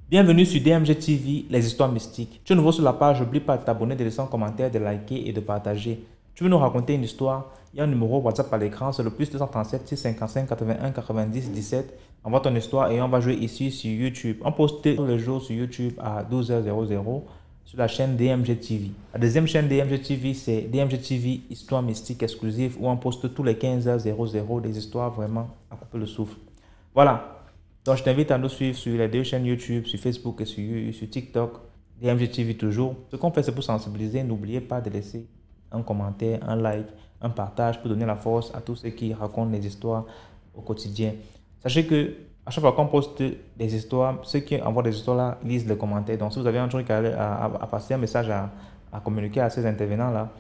Bienvenue sur DMG TV, les histoires mystiques. Tu es nouveau sur la page, n'oublie pas de t'abonner, de laisser un commentaire, de liker et de partager. Tu veux nous raconter une histoire? Il y a un numéro WhatsApp à l'écran, c'est le plus 237 655 81 90 17. Envoie ton histoire et on va jouer ici sur YouTube. On poste tous les jours sur YouTube à 12h00 sur la chaîne DMG TV. La deuxième chaîne DMG TV, c'est DMG TV Histoire Mystique Exclusive où on poste tous les 15h00 des histoires vraiment à couper le souffle. Voilà. Donc, je t'invite à nous suivre sur les deux chaînes YouTube, sur Facebook et sur TikTok, DMG TV toujours. Ce qu'on fait, c'est pour sensibiliser. N'oubliez pas de laisser un commentaire, un like, un partage pour donner la force à tous ceux qui racontent les histoires au quotidien. Sachez que à chaque fois qu'on poste des histoires, ceux qui envoient des histoires là lisent les commentaires. Donc, si vous avez un truc à passer, un message à communiquer à ces intervenants-là,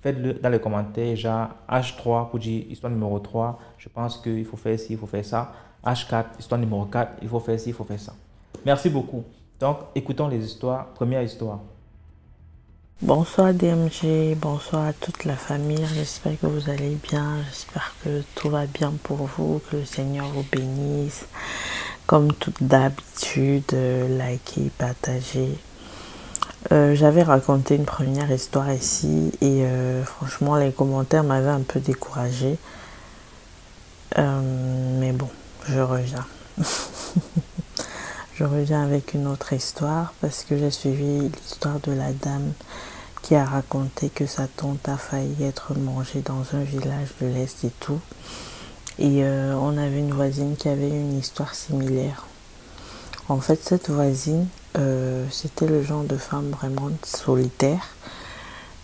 faites-le dans les commentaires, genre H3 pour dire histoire numéro 3, je pense qu'il faut faire ci, il faut faire ça. H4, histoire numéro 4, il faut faire ci, il faut faire ça. Merci beaucoup. Donc, écoutons les histoires. Première histoire. Bonsoir DMG, bonsoir à toute la famille. J'espère que vous allez bien. J'espère que tout va bien pour vous, que le Seigneur vous bénisse. Comme toute d'habitude, likez, partagez. J'avais raconté une première histoire ici et franchement, les commentaires m'avaient un peu découragée. Mais bon. Je reviens. Je reviens avec une autre histoire parce que j'ai suivi l'histoire de la dame qui a raconté que sa tante a failli être mangée dans un village de l'Est et tout. Et on avait une voisine qui avait une histoire similaire. En fait, cette voisine, c'était le genre de femme vraiment solitaire.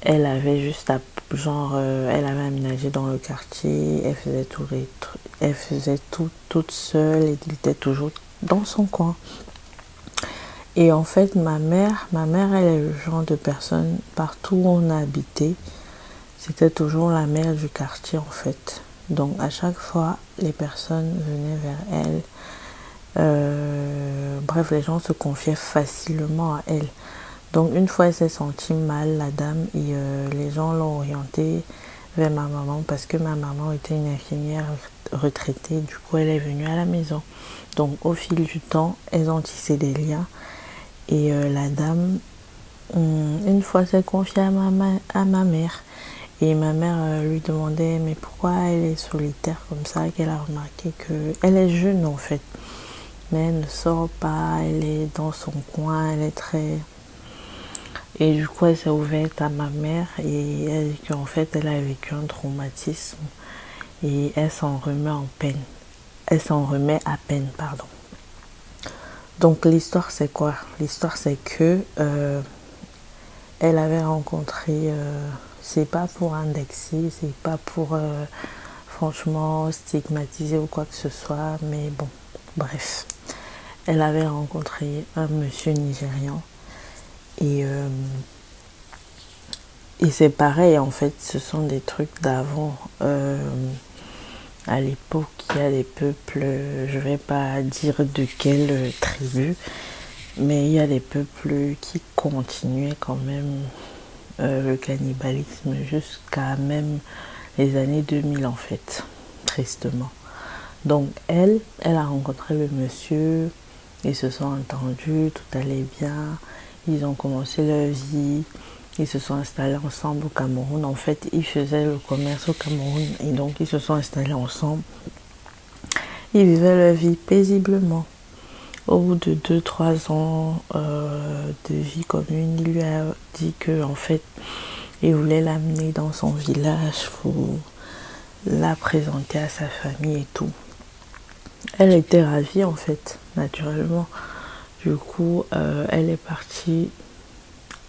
Elle avait juste elle avait aménagé dans le quartier, elle faisait tout toute seule et elle était toujours dans son coin. Et en fait, ma mère, elle est le genre de personne, partout où on a habité, c'était toujours la mère du quartier en fait. Donc à chaque fois, les personnes venaient vers elle. Bref, les gens se confiaient facilement à elle. Donc une fois elle s'est sentie mal, la dame, et les gens l'ont orientée vers ma maman parce que ma maman était une infirmière retraitée, du coup elle est venue à la maison. Donc au fil du temps, elles ont tissé des liens et la dame, une fois s'est confiée à ma mère. Et ma mère lui demandait mais pourquoi elle est solitaire comme ça, qu'elle a remarqué qu'elle est jeune en fait. Mais elle ne sort pas, elle est dans son coin, elle est très... Et du coup, elle s'est ouverte à ma mère et elle dit qu'en fait, elle a vécu un traumatisme et elle s'en remet en peine. Elle s'en remet à peine, pardon. Donc, l'histoire, c'est quoi? L'histoire, c'est que elle avait rencontré, c'est pas pour indexer, c'est pas pour franchement stigmatiser ou quoi que ce soit, mais bon, bref. Elle avait rencontré un monsieur nigérian. Et c'est pareil en fait, ce sont des trucs d'avant. À l'époque, il y a des peuples, je vais pas dire de quelle tribu, mais il y a des peuples qui continuaient quand même le cannibalisme jusqu'à même les années 2000 en fait, tristement. Donc elle a rencontré le monsieur, ils se sont entendus, tout allait bien. Ils ont commencé leur vie, ils se sont installés ensemble au Cameroun. En fait, ils faisaient le commerce au Cameroun et donc ils se sont installés ensemble. Ils vivaient leur vie paisiblement. Au bout de 2-3 ans de vie commune, il lui a dit que en fait, il voulait l'amener dans son village pour la présenter à sa famille et tout. Elle était ravie en fait, naturellement. Du coup, elle est partie,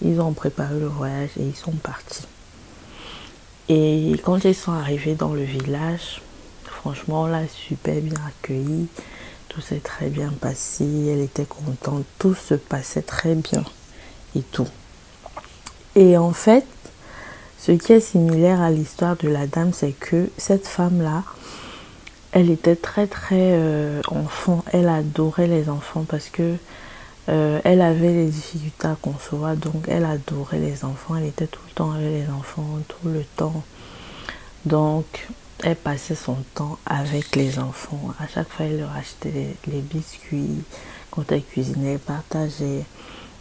ils ont préparé le voyage et ils sont partis. Et quand ils sont arrivés dans le village, franchement, on l'a super bien accueilli. Tout s'est très bien passé, elle était contente, tout se passait très bien et tout. Et en fait, ce qui est similaire à l'histoire de la dame, c'est que cette femme-là, elle était très enfant, elle adorait les enfants parce que elle avait des difficultés à concevoir, donc elle adorait les enfants, elle était tout le temps avec les enfants, tout le temps. Donc elle passait son temps avec les enfants. À chaque fois, elle leur achetait les biscuits. Quand elle cuisinait, elle partageait.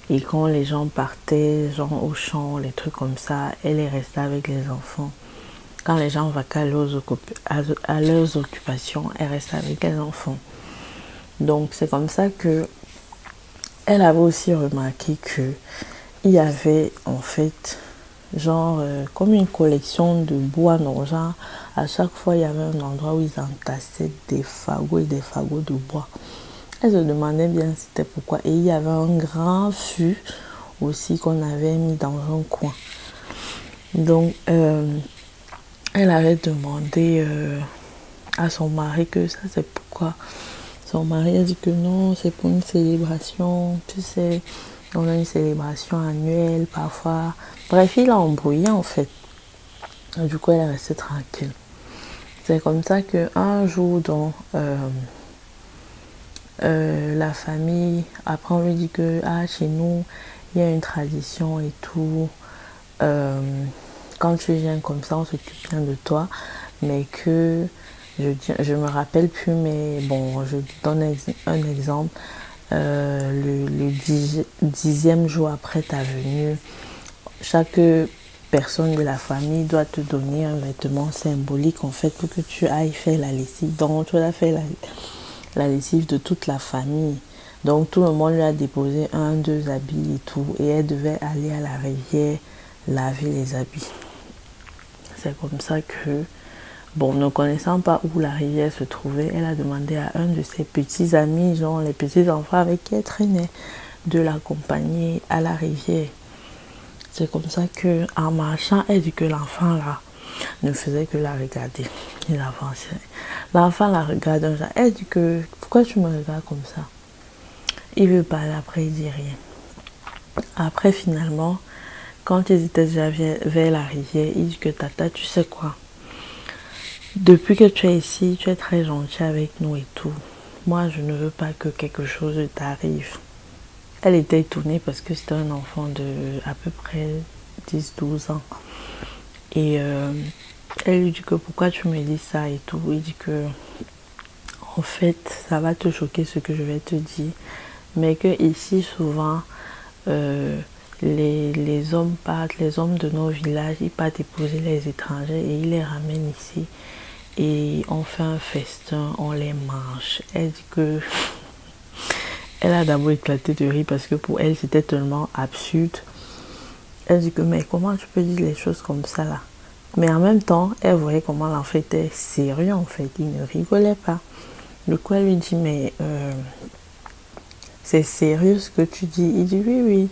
Et quand les gens partaient, genre au champ, les trucs comme ça, elle est restée avec les enfants. Quand les gens vaquaient à leurs occupations, elle restait avec les enfants. Donc c'est comme ça que elle avait aussi remarqué que il y avait en fait genre comme une collection de bois, non, genre à chaque fois il y avait un endroit où ils entassaient des fagots et des fagots de bois. Elle se demandait bien c'était pourquoi. Et il y avait un grand fût aussi qu'on avait mis dans un coin. Donc elle avait demandé à son mari que ça c'est pourquoi. Son mari a dit que non, c'est pour une célébration, tu sais, on a une célébration annuelle parfois. Bref, il a embrouillé en fait. Du coup, elle est restée tranquille. C'est comme ça qu'un jour, donc, la famille, après on lui dit que chez nous, il y a une tradition et tout. Quand tu viens comme ça, on s'occupe bien de toi. Mais que, je me rappelle plus, mais bon, je donne un exemple. Le 10e jour après ta venue, chaque personne de la famille doit te donner un vêtement symbolique en fait pour que tu ailles faire la lessive. Donc tu vas faire la lessive de toute la famille. Donc tout le monde lui a déposé 1, 2 habits et tout. Et elle devait aller à la rivière laver les habits. C'est comme ça que, bon, ne connaissant pas où la rivière se trouvait, elle a demandé à un de ses petits amis, genre les petits enfants avec qui elle traînait, de l'accompagner à la rivière. C'est comme ça que, en marchant, elle dit que l'enfant là ne faisait que la regarder. Il avançait. L'enfant la regarde. Elle dit que pourquoi tu me regardes comme ça? Il veut parler, après il dit rien. Après finalement, quand ils étaient déjà vers la rivière, il dit que tata, tu sais quoi? Depuis que tu es ici, tu es très gentil avec nous et tout. Moi, je ne veux pas que quelque chose t'arrive. Elle était étonnée parce que c'était un enfant de à peu près 10, 12 ans. Et elle lui dit que pourquoi tu me dis ça et tout. Il dit que en fait, ça va te choquer ce que je vais te dire. Mais que ici, souvent, les hommes partent, les hommes de nos villages, ils partent épouser les étrangers et ils les ramènent ici. Et on fait un festin, on les mange. Elle dit que elle a d'abord éclaté de rire parce que pour elle c'était tellement absurde. Elle dit que mais comment tu peux dire les choses comme ça là? Mais en même temps, elle voyait comment l'enfant était sérieux en fait, il ne rigolait pas. Du coup elle lui dit mais c'est sérieux ce que tu dis? Il dit oui oui,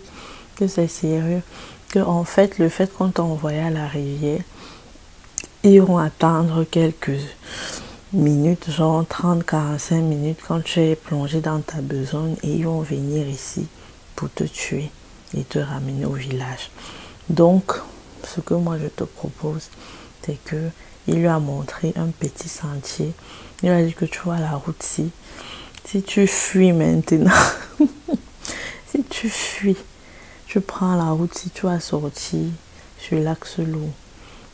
que c'est sérieux. Que en fait le fait qu'on t'a envoyé à la rivière, ils vont attendre quelques minutes, genre 30, 45 minutes quand tu es plongé dans ta besogne et ils vont venir ici pour te tuer et te ramener au village. Donc, ce que moi je te propose, c'est que il lui a montré un petit sentier. Il a dit que tu vois la route-ci. Si tu fuis maintenant, si tu fuis, tu prends la route, si tu vas sortir sur l'axe lourd.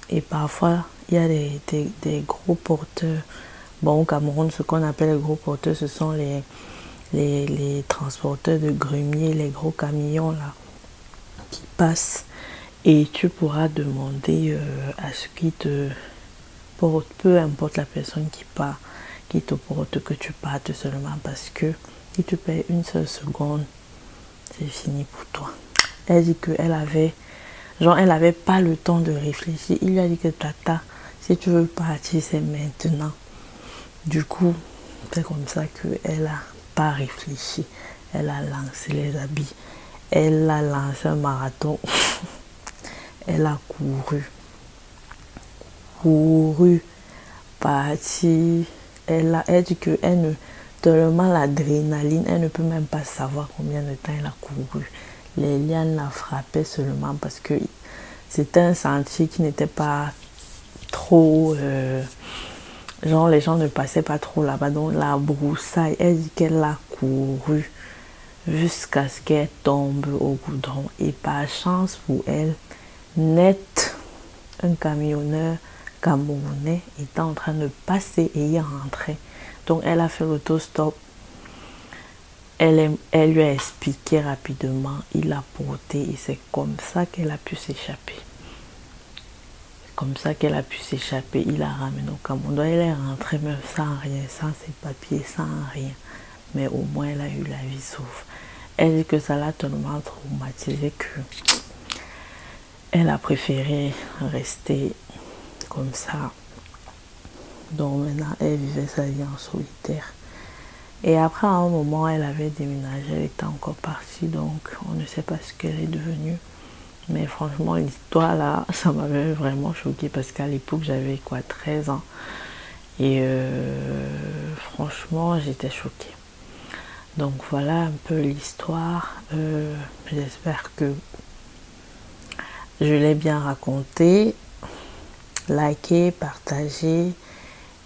Et parfois, il y a des gros porteurs. Bon, au Cameroun, ce qu'on appelle les gros porteurs, ce sont les transporteurs de grumiers, les gros camions là, qui passent. Et tu pourras demander à ce qui te porte, peu importe la personne qui part, qui te porte, que tu partes seulement parce que si tu perds une seule seconde, c'est fini pour toi. Elle dit qu'elle avait, genre, elle n'avait pas le temps de réfléchir. Il lui a dit que tata, si tu veux partir, c'est maintenant. Du coup, c'est comme ça qu'elle n'a pas réfléchi. Elle a lancé les habits. Elle a lancé un marathon. Elle a couru, parti. Elle dit que elle ne, tellement l'adrénaline, elle ne peut même pas savoir combien de temps elle a couru. Les lianes la frappaient seulement parce que c'était un sentier qui n'était pas trop... genre les gens ne passaient pas trop là-bas. Donc la broussaille, elle dit qu'elle a couru jusqu'à ce qu'elle tombe au goudron. Et par chance pour elle, net, un camionneur Camerounais était en train de passer et y rentrait. Donc elle a fait l'autostop. Elle lui a expliqué rapidement, il a porté et c'est comme ça qu'elle a pu s'échapper. Comme ça qu'elle a pu s'échapper, il l'a ramenée au Cameroun. Donc elle est rentrée même sans rien, sans ses papiers, sans rien. Mais au moins elle a eu la vie sauve. Elle dit que ça l'a tellement traumatisée que elle a préféré rester comme ça. Donc maintenant elle vivait sa vie en solitaire. Et après, à un moment, elle avait déménagé, elle était encore partie, donc on ne sait pas ce qu'elle est devenue. Mais franchement, l'histoire là, ça m'avait vraiment choquée parce qu'à l'époque, j'avais quoi, 13 ans. Et franchement, j'étais choquée. Donc voilà un peu l'histoire. J'espère que je l'ai bien racontée. Likez, partagez.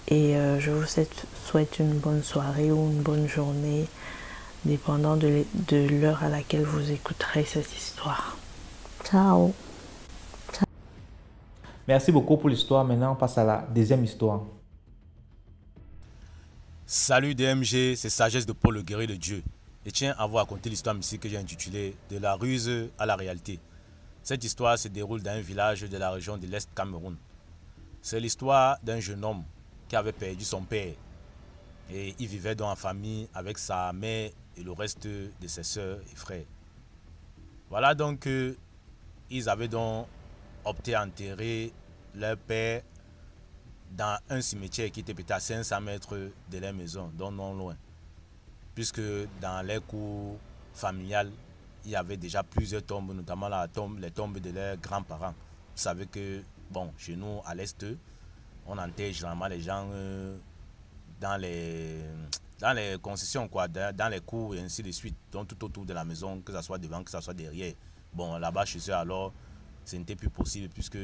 Et je vous souhaite une bonne soirée ou une bonne journée, dépendant de l'heure à laquelle vous écouterez cette histoire. Ciao. Merci beaucoup pour l'histoire. Maintenant, on passe à la deuxième histoire. Salut DMG, c'est Sagesse de Paul le guerrier de Dieu. Et tiens à vous raconter l'histoire ici que j'ai intitulée De la ruse à la réalité. Cette histoire se déroule dans un village de la région de l'Est Cameroun. C'est l'histoire d'un jeune homme qui avait perdu son père. Et il vivait dans la famille avec sa mère et le reste de ses soeurs et frères. Voilà donc ils avaient donc opté à enterrer leur père dans un cimetière qui était peut-être à 500 mètres de leur maison, donc non loin. Puisque dans les cours familiales, il y avait déjà plusieurs tombes, notamment les tombes de leurs grands-parents. Vous savez que, bon, chez nous, à l'Est, on enterre généralement les gens dans les concessions, quoi, dans les cours et ainsi de suite, donc tout autour de la maison, que ce soit devant, que ce soit derrière. Bon, là-bas, chez eux, alors, ce n'était plus possible puisque,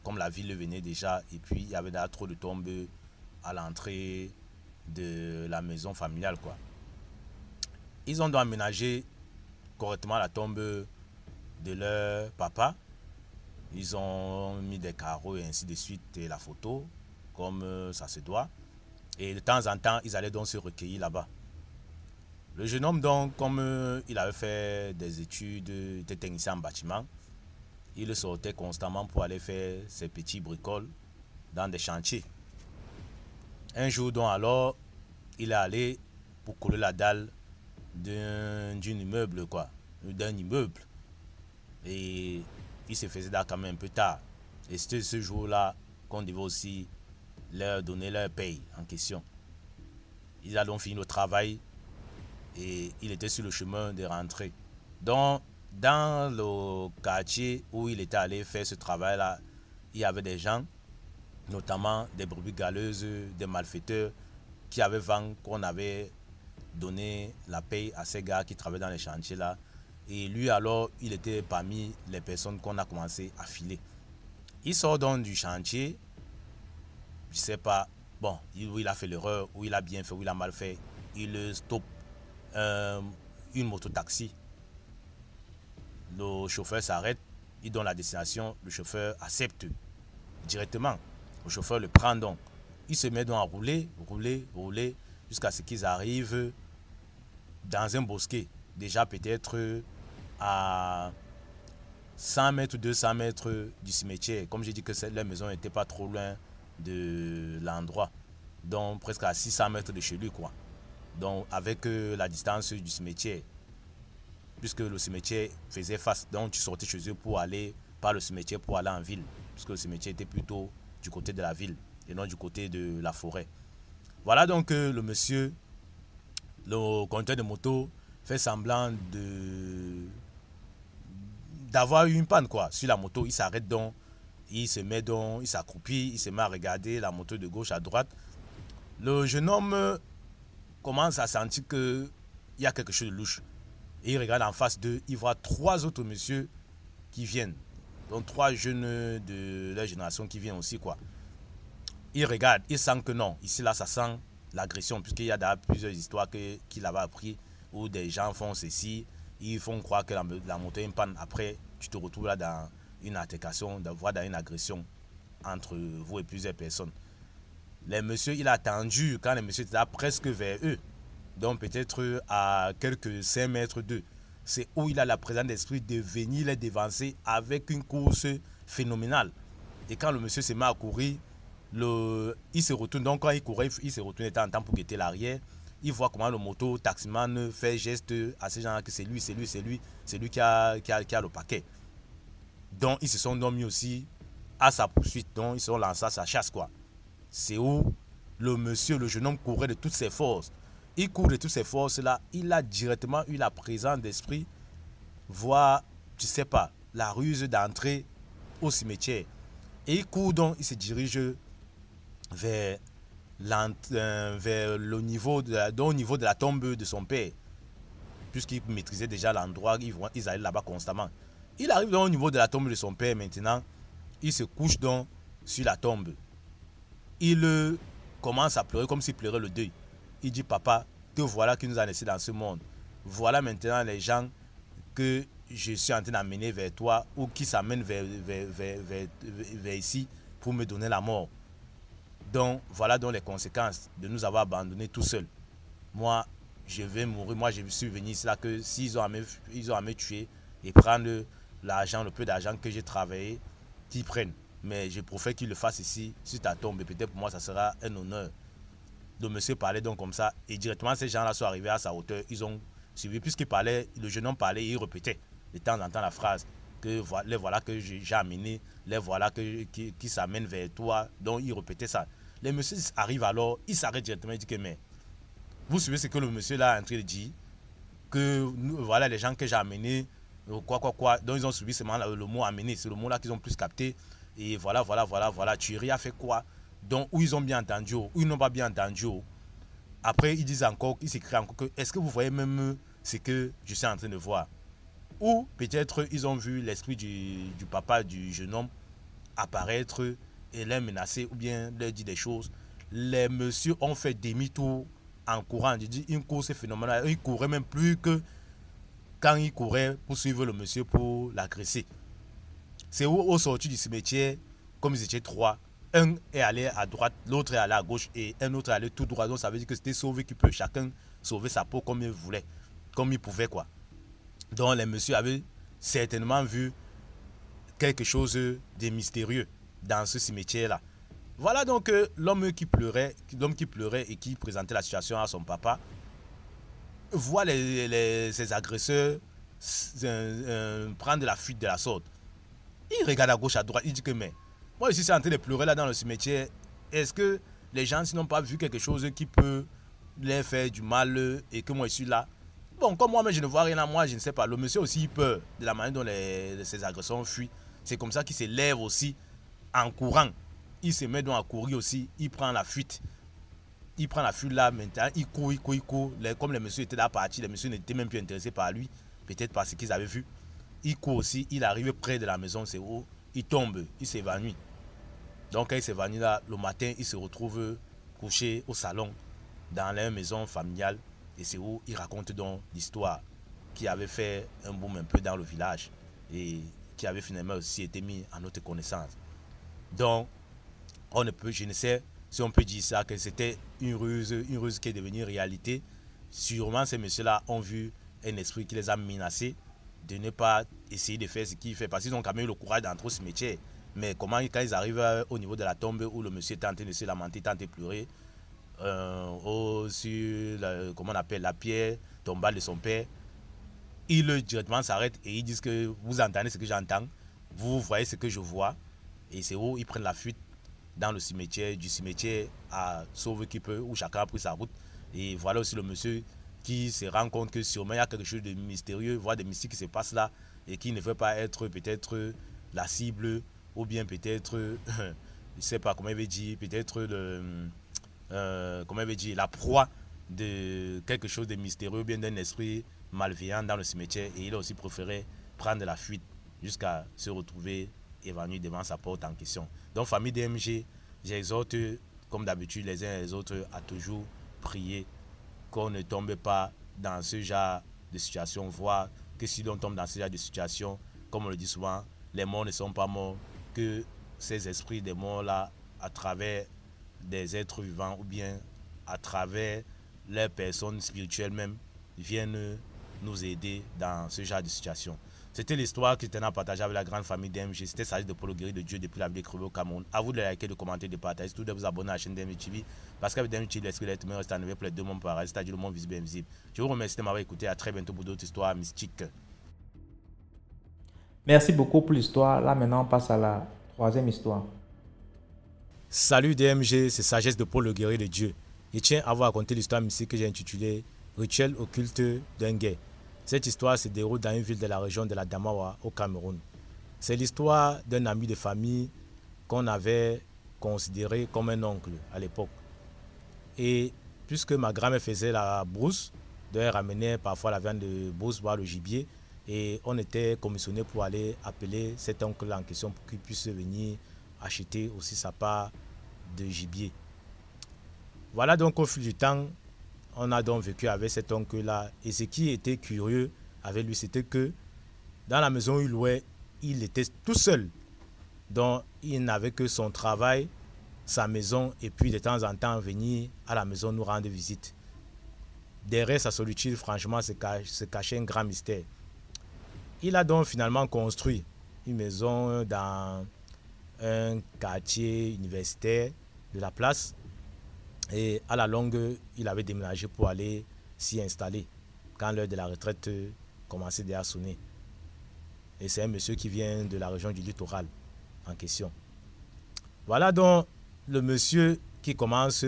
comme la ville venait déjà, et puis il y avait là trop de tombes à l'entrée de la maison familiale, quoi. Ils ont donc aménagé correctement la tombe de leur papa. Ils ont mis des carreaux et ainsi de suite, et la photo, comme ça se doit. Et de temps en temps, ils allaient donc se recueillir là-bas. Le jeune homme, donc, comme il avait fait des études, était technicien en bâtiment, il sortait constamment pour aller faire ses petits bricoles dans des chantiers. Un jour, donc, alors, il est allé pour coller la dalle d'un immeuble, quoi, d'un immeuble. Et il se faisait quand même un peu tard. Et c'était ce jour-là qu'on devait aussi leur donner leur paye en question. Ils ont donc fini le travail et il était sur le chemin de rentrer. Donc, dans le quartier où il était allé faire ce travail-là, il y avait des gens, notamment des brebis galeuses, des malfaiteurs, qui avaient vent qu'on avait donné la paye à ces gars qui travaillaient dans les chantiers là. Et lui alors, il était parmi les personnes qu'on a commencé à filer. Il sort donc du chantier, je sais pas, bon, où il a fait l'erreur, où il a bien fait, où il a mal fait. Il stoppe une moto-taxi. Le chauffeur s'arrête, il donne la destination, le chauffeur accepte directement. Le chauffeur le prend donc. Il se met donc à rouler, jusqu'à ce qu'ils arrivent dans un bosquet. Déjà peut-être à 100 mètres, 200 mètres du cimetière. Comme j'ai dit que leur maison n'était pas trop loin de l'endroit. Donc presque à 600 mètres de chez lui, quoi. Donc avec la distance du cimetière. Puisque le cimetière faisait face. Donc tu sortais chez eux pour aller par le cimetière pour aller en ville. Puisque le cimetière était plutôt du côté de la ville et non du côté de la forêt. Voilà donc le monsieur, le conducteur de moto, fait semblant d'avoir eu une panne, quoi, sur la moto. Il s'arrête donc, il se met donc, il s'accroupit, il se met à regarder la moto de gauche à droite. Le jeune homme commence à sentir qu'il y a quelque chose de louche. Et il regarde en face d'eux, il voit 3 autres messieurs qui viennent. Donc 3 jeunes de leur génération qui viennent aussi, quoi. Il regarde, il sent que non, ici là ça sent l'agression, puisqu'il y a plusieurs histoires qu'il avait appris où des gens font ceci, ils font croire que la moto est une panne, après tu te retrouves là dans une altercation, dans une agression entre vous et plusieurs personnes. Le monsieur, il a attendu quand le monsieur était là presque vers eux. Donc peut-être à quelques 5 mètres d'eux. C'est où il a la présence d'esprit de venir les devancer avec une course phénoménale. Et quand le monsieur se met à courir, il se retourne. Donc quand il courait, il se retourne, étant en temps pour guetter l'arrière. Il voit comment le moto taximan fait geste à ces gens que c'est lui qui a le paquet. Donc ils se sont donc mis aussi à sa poursuite. Donc ils se sont lancés à sa chasse, quoi. C'est où le monsieur, le jeune homme courait de toutes ses forces. Il court de toutes ses forces là. Il a directement eu la présence d'esprit, voire, je sais pas, la ruse d'entrer au cimetière. Et il court donc, il se dirige vers le niveau de la tombe de son père. Puisqu'il maîtrisait déjà l'endroit, ils allaient là-bas constamment. Il arrive donc au niveau de la tombe de son père maintenant. Il se couche donc sur la tombe. Il commence à pleurer comme s'il pleurait le deuil. Il dit, papa, te voilà qui nous a laissés dans ce monde. Voilà maintenant les gens que je suis en train d'amener vers toi ou qui s'amènent vers ici pour me donner la mort. Donc, voilà donc les conséquences de nous avoir abandonnés tout seuls. Moi, je vais mourir. Moi, je suis venu ici là que s'ils ont à me tuer et prendre l'argent, le peu d'argent que j'ai travaillé, qu'ils prennent. Mais je préfère qu'ils le fassent ici, sur ta tombe. Et peut-être pour moi, ça sera un honneur. Le monsieur parlait donc comme ça. Et directement, ces gens-là sont arrivés à sa hauteur. Ils ont suivi. Puisqu'il parlait, le jeune homme parlait et il répétait de temps en temps la phrase. Que les voilà que j'ai amené. Les voilà qui s'amènent vers toi. Donc, il répétait ça. Les messieurs arrivent alors. Il s'arrête directement. Il dit que, mais vous suivez ce que le monsieur là est en train de dire. Que voilà les gens que j'ai amenés. Quoi. Donc, ils ont suivi seulement le mot amener. C'est le mot là qu'ils ont plus capté. Et voilà. Tuerie a fait quoi? Donc, où ils ont bien entendu, ou ils n'ont pas bien entendu. Après, ils disent encore, ils s'écrivent encore que est-ce que vous voyez même ce que je suis en train de voir? Ou peut-être ils ont vu l'esprit du papa du jeune homme apparaître et les menacer ou bien leur dire des choses. Les messieurs ont fait demi-tour en courant. Je dis une course phénoménale. Ils couraient même plus que quand ils couraient pour suivre le monsieur pour l'agresser. C'est où, au sortir du cimetière, comme ils étaient 3, un est allé à droite, l'autre est allé à gauche et un autre est allé tout droit. Donc ça veut dire que c'était sauvé qui peut chacun sauver sa peau comme il voulait, comme il pouvait, quoi. Donc les messieurs avaient certainement vu quelque chose de mystérieux dans ce cimetière-là. Voilà donc l'homme qui pleurait et qui présentait la situation à son papa, voit ses agresseurs prendre la fuite de la sorte. Il regarde à gauche, à droite, il dit que mais moi je suis en train de pleurer là dans le cimetière. Est-ce que les gens n'ont pas vu quelque chose qui peut leur faire du mal et que moi je suis là? Bon, comme moi-même je ne vois rien là, moi je ne sais pas. Le monsieur aussi il peur de la manière dont ses agresseurs fuient. C'est comme ça qu'il se lève aussi en courant. Il se met donc à courir aussi. Il prend la fuite. Il prend la fuite là maintenant. Il court. Comme les messieurs étaient là partis, les messieurs n'étaient même plus intéressés par lui. Peut-être parce qu'ils avaient vu. Il court aussi. Il arrive près de la maison. C'est où il tombe. Il s'évanouit. Donc quand il s'évanouit là, le matin, il se retrouve couché au salon dans leur maison familiale. Et c'est où il raconte donc l'histoire qui avait fait un boom un peu dans le village et qui avait finalement aussi été mis en notre connaissance. Donc, je ne sais si on peut dire ça, que c'était une ruse qui est devenue réalité. Sûrement, ces messieurs-là ont vu un esprit qui les a menacés de ne pas essayer de faire ce qu'il fait, parce qu'ils ont quand même eu le courage d'entrer au cimetière. Mais quand ils arrivent au niveau de la tombe où le monsieur est en train de se lamenter, en train de pleurer, sur comment on appelle la pierre tombale de son père, ils directement s'arrêtent et ils disent que vous entendez ce que j'entends, vous voyez ce que je vois, et c'est où ils prennent la fuite dans le cimetière, du cimetière à Sauve qui peut, où chacun a pris sa route. Et voilà aussi le monsieur qui se rend compte que sûrement il y a quelque chose de mystérieux, voire des mystiques qui se passent là et qui ne veut pas être peut-être la cible ou bien peut-être je ne sais pas comment il veut dire, peut-être comment il veut dire, la proie de quelque chose de mystérieux ou bien d'un esprit malveillant dans le cimetière. Et il a aussi préféré prendre la fuite jusqu'à se retrouver évanoui devant sa porte en question. Donc famille DMG, j'exhorte comme d'habitude les uns et les autres à toujours prier qu'on ne tombe pas dans ce genre de situation, voire que si l'on tombe dans ce genre de situation, comme on le dit souvent, les morts ne sont pas morts, que ces esprits des morts là à travers des êtres vivants ou bien à travers les personnes spirituelles même viennent nous aider dans ce genre de situation. C'était l'histoire que je tenais à partager avec la grande famille DMG. C'était Sagesse de Paul Guéry de Dieu depuis la vie d'écrivain au Cameroun. À vous de liker, de commenter, de partager, surtout de vous abonner à la chaîne DMG TV. Parce qu'avec DMG TV, l'esprit d'être humain reste à pour les deux mondes pareils, c'est-à-dire le monde visible et invisible. Je vous remercie de m'avoir écouté. À très bientôt pour d'autres histoires mystiques. Merci beaucoup pour l'histoire. Là, maintenant, on passe à la troisième histoire. Salut DMG, c'est Sagesse de Paul Guéry de Dieu. Je tiens à vous raconter l'histoire mystique que j'ai intitulée Rituel occulte d'un guet. Cette histoire se déroule dans une ville de la région de la Damawa au Cameroun. C'est l'histoire d'un ami de famille qu'on avait considéré comme un oncle à l'époque. Et puisque ma grand-mère faisait la brousse, elle ramenait parfois la viande de brousse, voire le gibier, et on était commissionné pour aller appeler cet oncle en question pour qu'il puisse venir acheter aussi sa part de gibier. Voilà donc au fil du temps, on a donc vécu avec cet oncle-là. Et ce qui était curieux avec lui, c'était que dans la maison où il louait, il était tout seul. Donc il n'avait que son travail, sa maison, et puis de temps en temps venir à la maison nous rendre visite. Derrière sa solitude, franchement, se cachait un grand mystère. Il a donc finalement construit une maison dans un quartier universitaire de la place. Et à la longue, il avait déménagé pour aller s'y installer quand l'heure de la retraite commençait déjà à sonner. Et c'est un monsieur qui vient de la région du littoral en question. Voilà donc le monsieur qui commence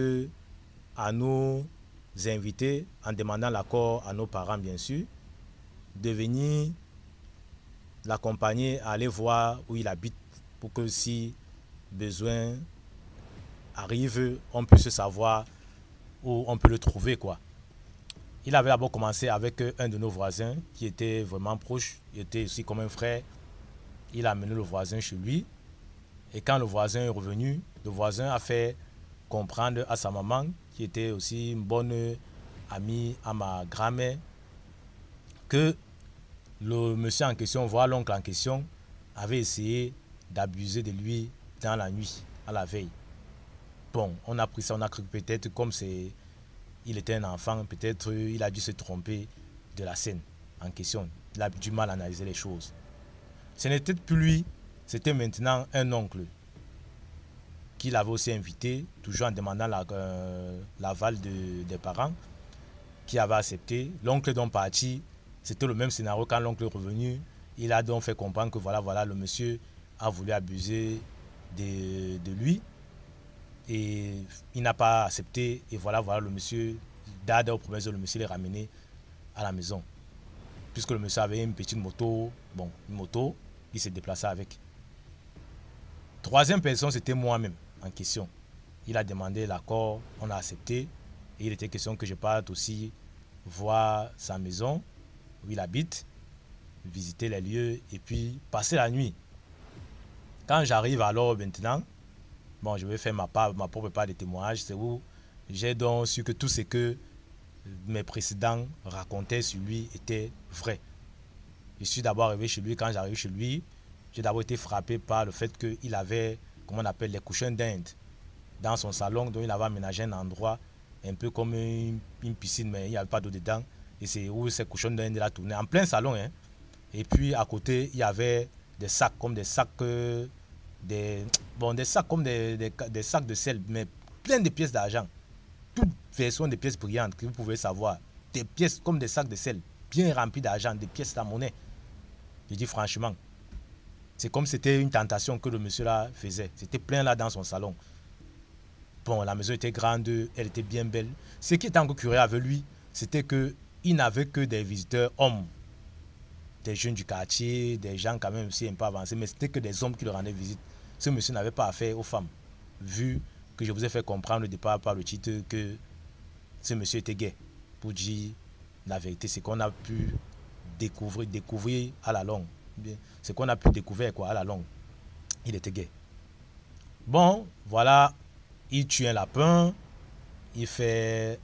à nous inviter, en demandant l'accord à nos parents bien sûr, de venir l'accompagner à aller voir où il habite pour que si besoin arrive, on puisse savoir où on peut le trouver, quoi. Il avait d'abord commencé avec un de nos voisins qui était vraiment proche, il était aussi comme un frère. Il a amené le voisin chez lui et quand le voisin est revenu, le voisin a fait comprendre à sa maman, qui était aussi une bonne amie à ma grand-mère, que le monsieur en question, voire l'oncle en question, avait essayé d'abuser de lui dans la nuit, à la veille. Bon, on a pris ça, on a cru que peut-être comme il était un enfant, peut-être il a dû se tromper de la scène en question. Il a du mal à analyser les choses. Ce n'était plus lui, c'était maintenant un oncle qu'il avait aussi invité, toujours en demandant l'aval des parents, qui avait accepté. L'oncle donc parti, c'était le même scénario quand l'oncle est revenu. Il a donc fait comprendre que voilà, le monsieur a voulu abuser de lui. Et il n'a pas accepté. Et voilà, le monsieur, dada au premier jour, le monsieur l'est ramené à la maison. Puisque le monsieur avait une petite moto, une moto, il s'est déplacé avec. Troisième personne, c'était moi-même en question. Il a demandé l'accord, on a accepté. Et il était question que je parte aussi voir sa maison, où il habite, visiter les lieux et puis passer la nuit. Quand j'arrive alors maintenant, je vais faire ma propre part de témoignage, c'est où j'ai donc su que tout ce que mes précédents racontaient sur lui était vrai. Je suis d'abord arrivé chez lui. Quand j'arrive chez lui, j'ai d'abord été frappé par le fait qu'il avait, comment on appelle, les couchins d'Inde dans son salon. Donc il avait aménagé un endroit un peu comme une piscine, mais il n'y avait pas d'eau dedans. Et c'est où ces couchins d'Inde là tournaient, en plein salon. Hein. Et puis à côté, il y avait des sacs, comme des sacs... des sacs comme des sacs de sel, mais plein de pièces d'argent. Toute version de pièces brillantes que vous pouvez savoir. Des pièces comme des sacs de sel, bien remplis d'argent, des pièces de monnaie. Je dis franchement, c'est comme si c'était une tentation que le monsieur là faisait. C'était plein là dans son salon. Bon, la maison était grande, elle était bien belle. Ce qui était encore curieux avec lui, c'était qu'il n'avait que des visiteurs hommes. Des jeunes du quartier, des gens quand même aussi un peu avancés, mais c'était que des hommes qui leur rendaient visite. Ce monsieur n'avait pas affaire aux femmes, vu que je vous ai fait comprendre au départ par le titre que ce monsieur était gay. Pour dire la vérité, c'est qu'on a pu découvrir à la longue. C'est qu'on a pu découvrir à la longue. Il était gay. Bon, voilà, il tue un lapin, il fait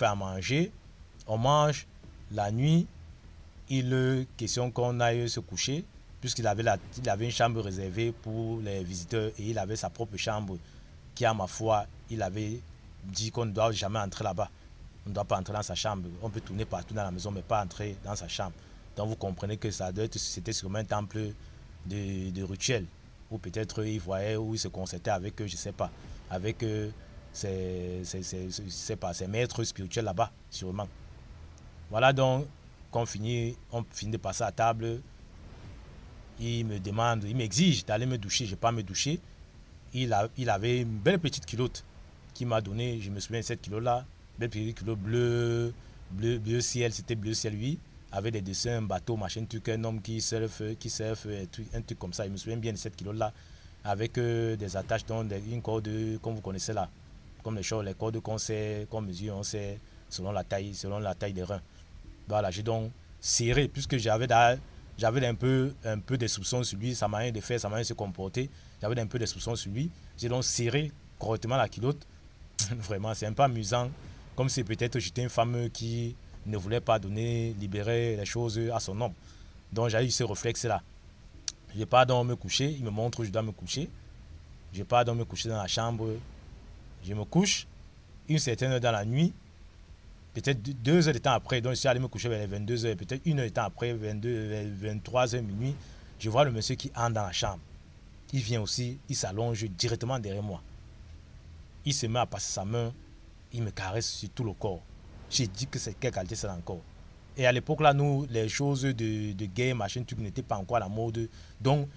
à manger, on mange la nuit. Il est question qu'on aille se coucher. puisqu'il avait, il avait une chambre réservée pour les visiteurs et il avait sa propre chambre qui, à ma foi, il avait dit qu'on ne doit jamais entrer là-bas. On ne doit pas entrer dans sa chambre. On peut tourner partout dans la maison, mais pas entrer dans sa chambre. Donc vous comprenez que c'était sûrement un temple de rituel, ou peut-être il voyait, ou il se concertait avec, je ne sais pas, avec ses maîtres spirituels là-bas, sûrement. Voilà donc, quand on finit de passer à table, il me demande, il m'exige d'aller me doucher. Je n'ai pas me doucher. Il avait une belle petite culotte qu'il m'a donnée, je me souviens de cette culotte-là, belle petite culotte bleu ciel, c'était bleu ciel, oui, avec des dessins, un bateau, machin, truc, un homme qui surfe, un truc comme ça. Je me souviens bien de cette culotte-là, avec des attaches, donc une corde, comme vous connaissez là, comme les cordes qu'on sait, qu'on mesure, on sait, selon la taille des reins. Voilà, j'ai donc serré, puisque j'avais un peu des soupçons sur lui, sa manière de faire, sa manière de se comporter, j'avais un peu des soupçons sur lui. J'ai donc serré correctement la culotte. Vraiment, c'est un peu amusant, comme si peut-être j'étais une femme qui ne voulait pas libérer les choses à son homme. Donc j'ai eu ce réflexe-là. Je n'ai pas donc me coucher, il me montre où je dois me coucher. Je n'ai pas donc me coucher dans la chambre. Je me couche une certaine heure dans la nuit, peut-être 2 heures de temps après, donc je suis allé me coucher vers les 22 heures, peut-être 1 heure de temps après, 23 heures minuit, je vois le monsieur qui entre dans la chambre. Il vient aussi, il s'allonge directement derrière moi. Il se met à passer sa main, il me caresse sur tout le corps. J'ai dit que c'est quelle qualité c'est encore. Et à l'époque là, nous, les choses de gay, machin, truc n'étaient pas encore à la mode. Donc,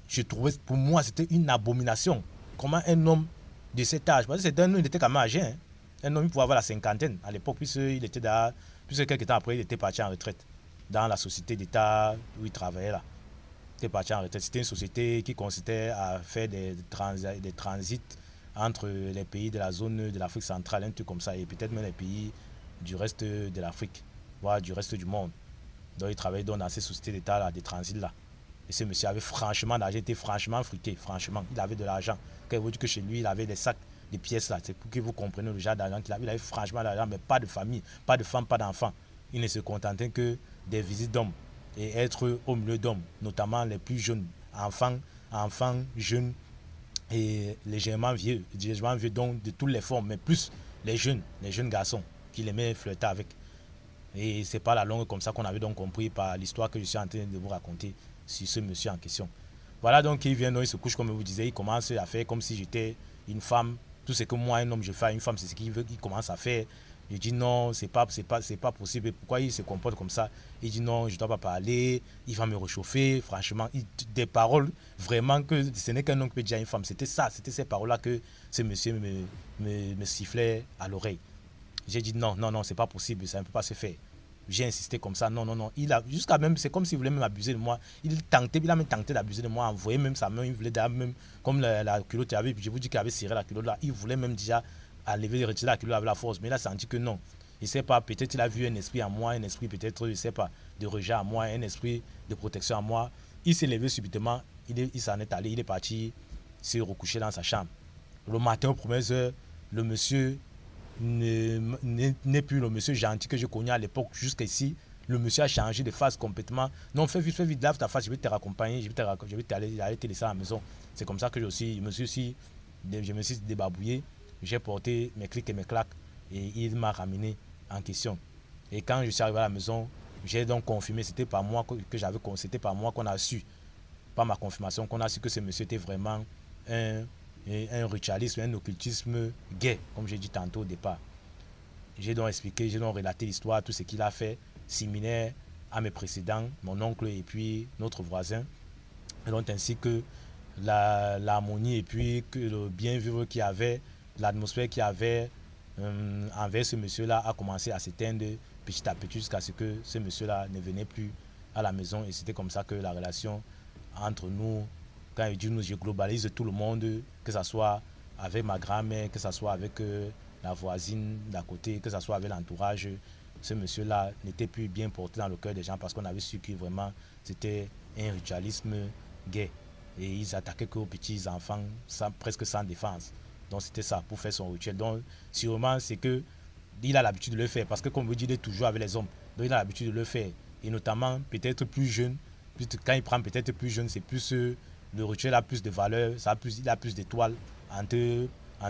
je trouvais, pour moi, c'était une abomination. Comment un homme de cet âge, parce que c'était un homme, il était quand même âgé, hein. Un homme, il pouvait avoir la cinquantaine à l'époque, puisque quelques temps après, il était parti en retraite dans la société d'État où il travaillait là. Il était parti en retraite. C'était une société qui consistait à faire des transits entre les pays de la zone de l'Afrique centrale, un truc comme ça, et peut-être même les pays du reste de l'Afrique, voire du reste du monde. Donc il travaillait dans ces sociétés d'État là, des transits là. Et ce monsieur avait franchement l'argent, était franchement friqué, franchement. Il avait de l'argent. Quand il vous dit que chez lui, il avait des sacs de pièces là, c'est pour que vous compreniez le genre d'argent qu'il avait. Il avait franchement l'argent, mais pas de famille, pas de femme, pas d'enfant. Il ne se contentait que des visites d'hommes et être au milieu d'hommes, notamment les plus jeunes, enfants, jeunes et légèrement vieux, donc de toutes les formes, mais plus les jeunes garçons qu'il aimait flirter avec. Et c'est pas la longue comme ça qu'on avait donc compris par l'histoire que je suis en train de vous raconter sur ce monsieur en question. Voilà, donc il vient, donc il se couche comme je vous disais, il commence à faire comme si j'étais une femme. Tout ce que moi, un homme, je fais à une femme, c'est ce qu'il veut, il commence à faire. Je dis non, c'est pas possible. Pourquoi il se comporte comme ça? Il dit non, je ne dois pas parler, il va me réchauffer. Franchement, des paroles vraiment que ce n'est qu'un homme qui peut dire à une femme. C'était ces paroles-là que ce monsieur me sifflait à l'oreille. J'ai dit non, c'est pas possible, ça ne peut pas se faire. J'ai insisté comme ça, non. Jusqu'à même, c'est comme s'il voulait même abuser de moi. Il a même tenté d'abuser de moi, envoyer même sa main, il voulait même, comme la culotte, je vous dis qu'il avait serré la culotte là, il voulait même déjà enlever, retirer la culotte avec la force, mais il a senti que non. Il ne sait pas, peut-être il a vu un esprit en moi, un esprit peut-être, je ne sais pas, de rejet en moi, un esprit de protection en moi. Il s'est levé subitement, il s'en est allé, il est parti se recoucher dans sa chambre. Le matin aux premières heures, le monsieur n'est plus le monsieur gentil que je connais à l'époque jusqu'ici. Le monsieur a changé de face complètement. Non, fais vite, lave ta face, je vais te raccompagner, je vais aller te laisser à la maison. C'est comme ça que je me suis débarbouillé, j'ai porté mes clics et mes claques et il m'a ramené en question. Et quand je suis arrivé à la maison, j'ai donc confirmé, c'était par moi qu'on a su, par ma confirmation, qu'on a su que ce monsieur était vraiment un ritualisme, un occultisme gay, comme j'ai dit tantôt au départ. J'ai donc expliqué, j'ai donc relaté l'histoire, tout ce qu'il a fait, similaire à mes précédents, mon oncle et puis notre voisin. Et donc ainsi que l'harmonie et puis que le bien vivre qu'il y avait, l'atmosphère qu'il y avait envers ce monsieur-là a commencé à s'éteindre petit à petit jusqu'à ce que ce monsieur-là ne venait plus à la maison. Et c'était comme ça que la relation entre nous, quand je dis nous, je globalise tout le monde, que ce soit avec ma grand-mère, que ce soit avec la voisine d'à côté, que ce soit avec l'entourage. Ce monsieur-là n'était plus bien porté dans le cœur des gens parce qu'on avait su que vraiment c'était un ritualisme gay. Et ils attaquaient qu'aux petits enfants presque sans défense. Donc c'était ça, pour faire son rituel. Donc sûrement c'est que il a l'habitude de le faire parce que comme vous dites, il est toujours avec les hommes. Donc il a l'habitude de le faire. Et notamment peut-être plus jeune, quand il prend peut-être plus jeune, c'est plus le rituel a plus de valeur, il a plus d'étoiles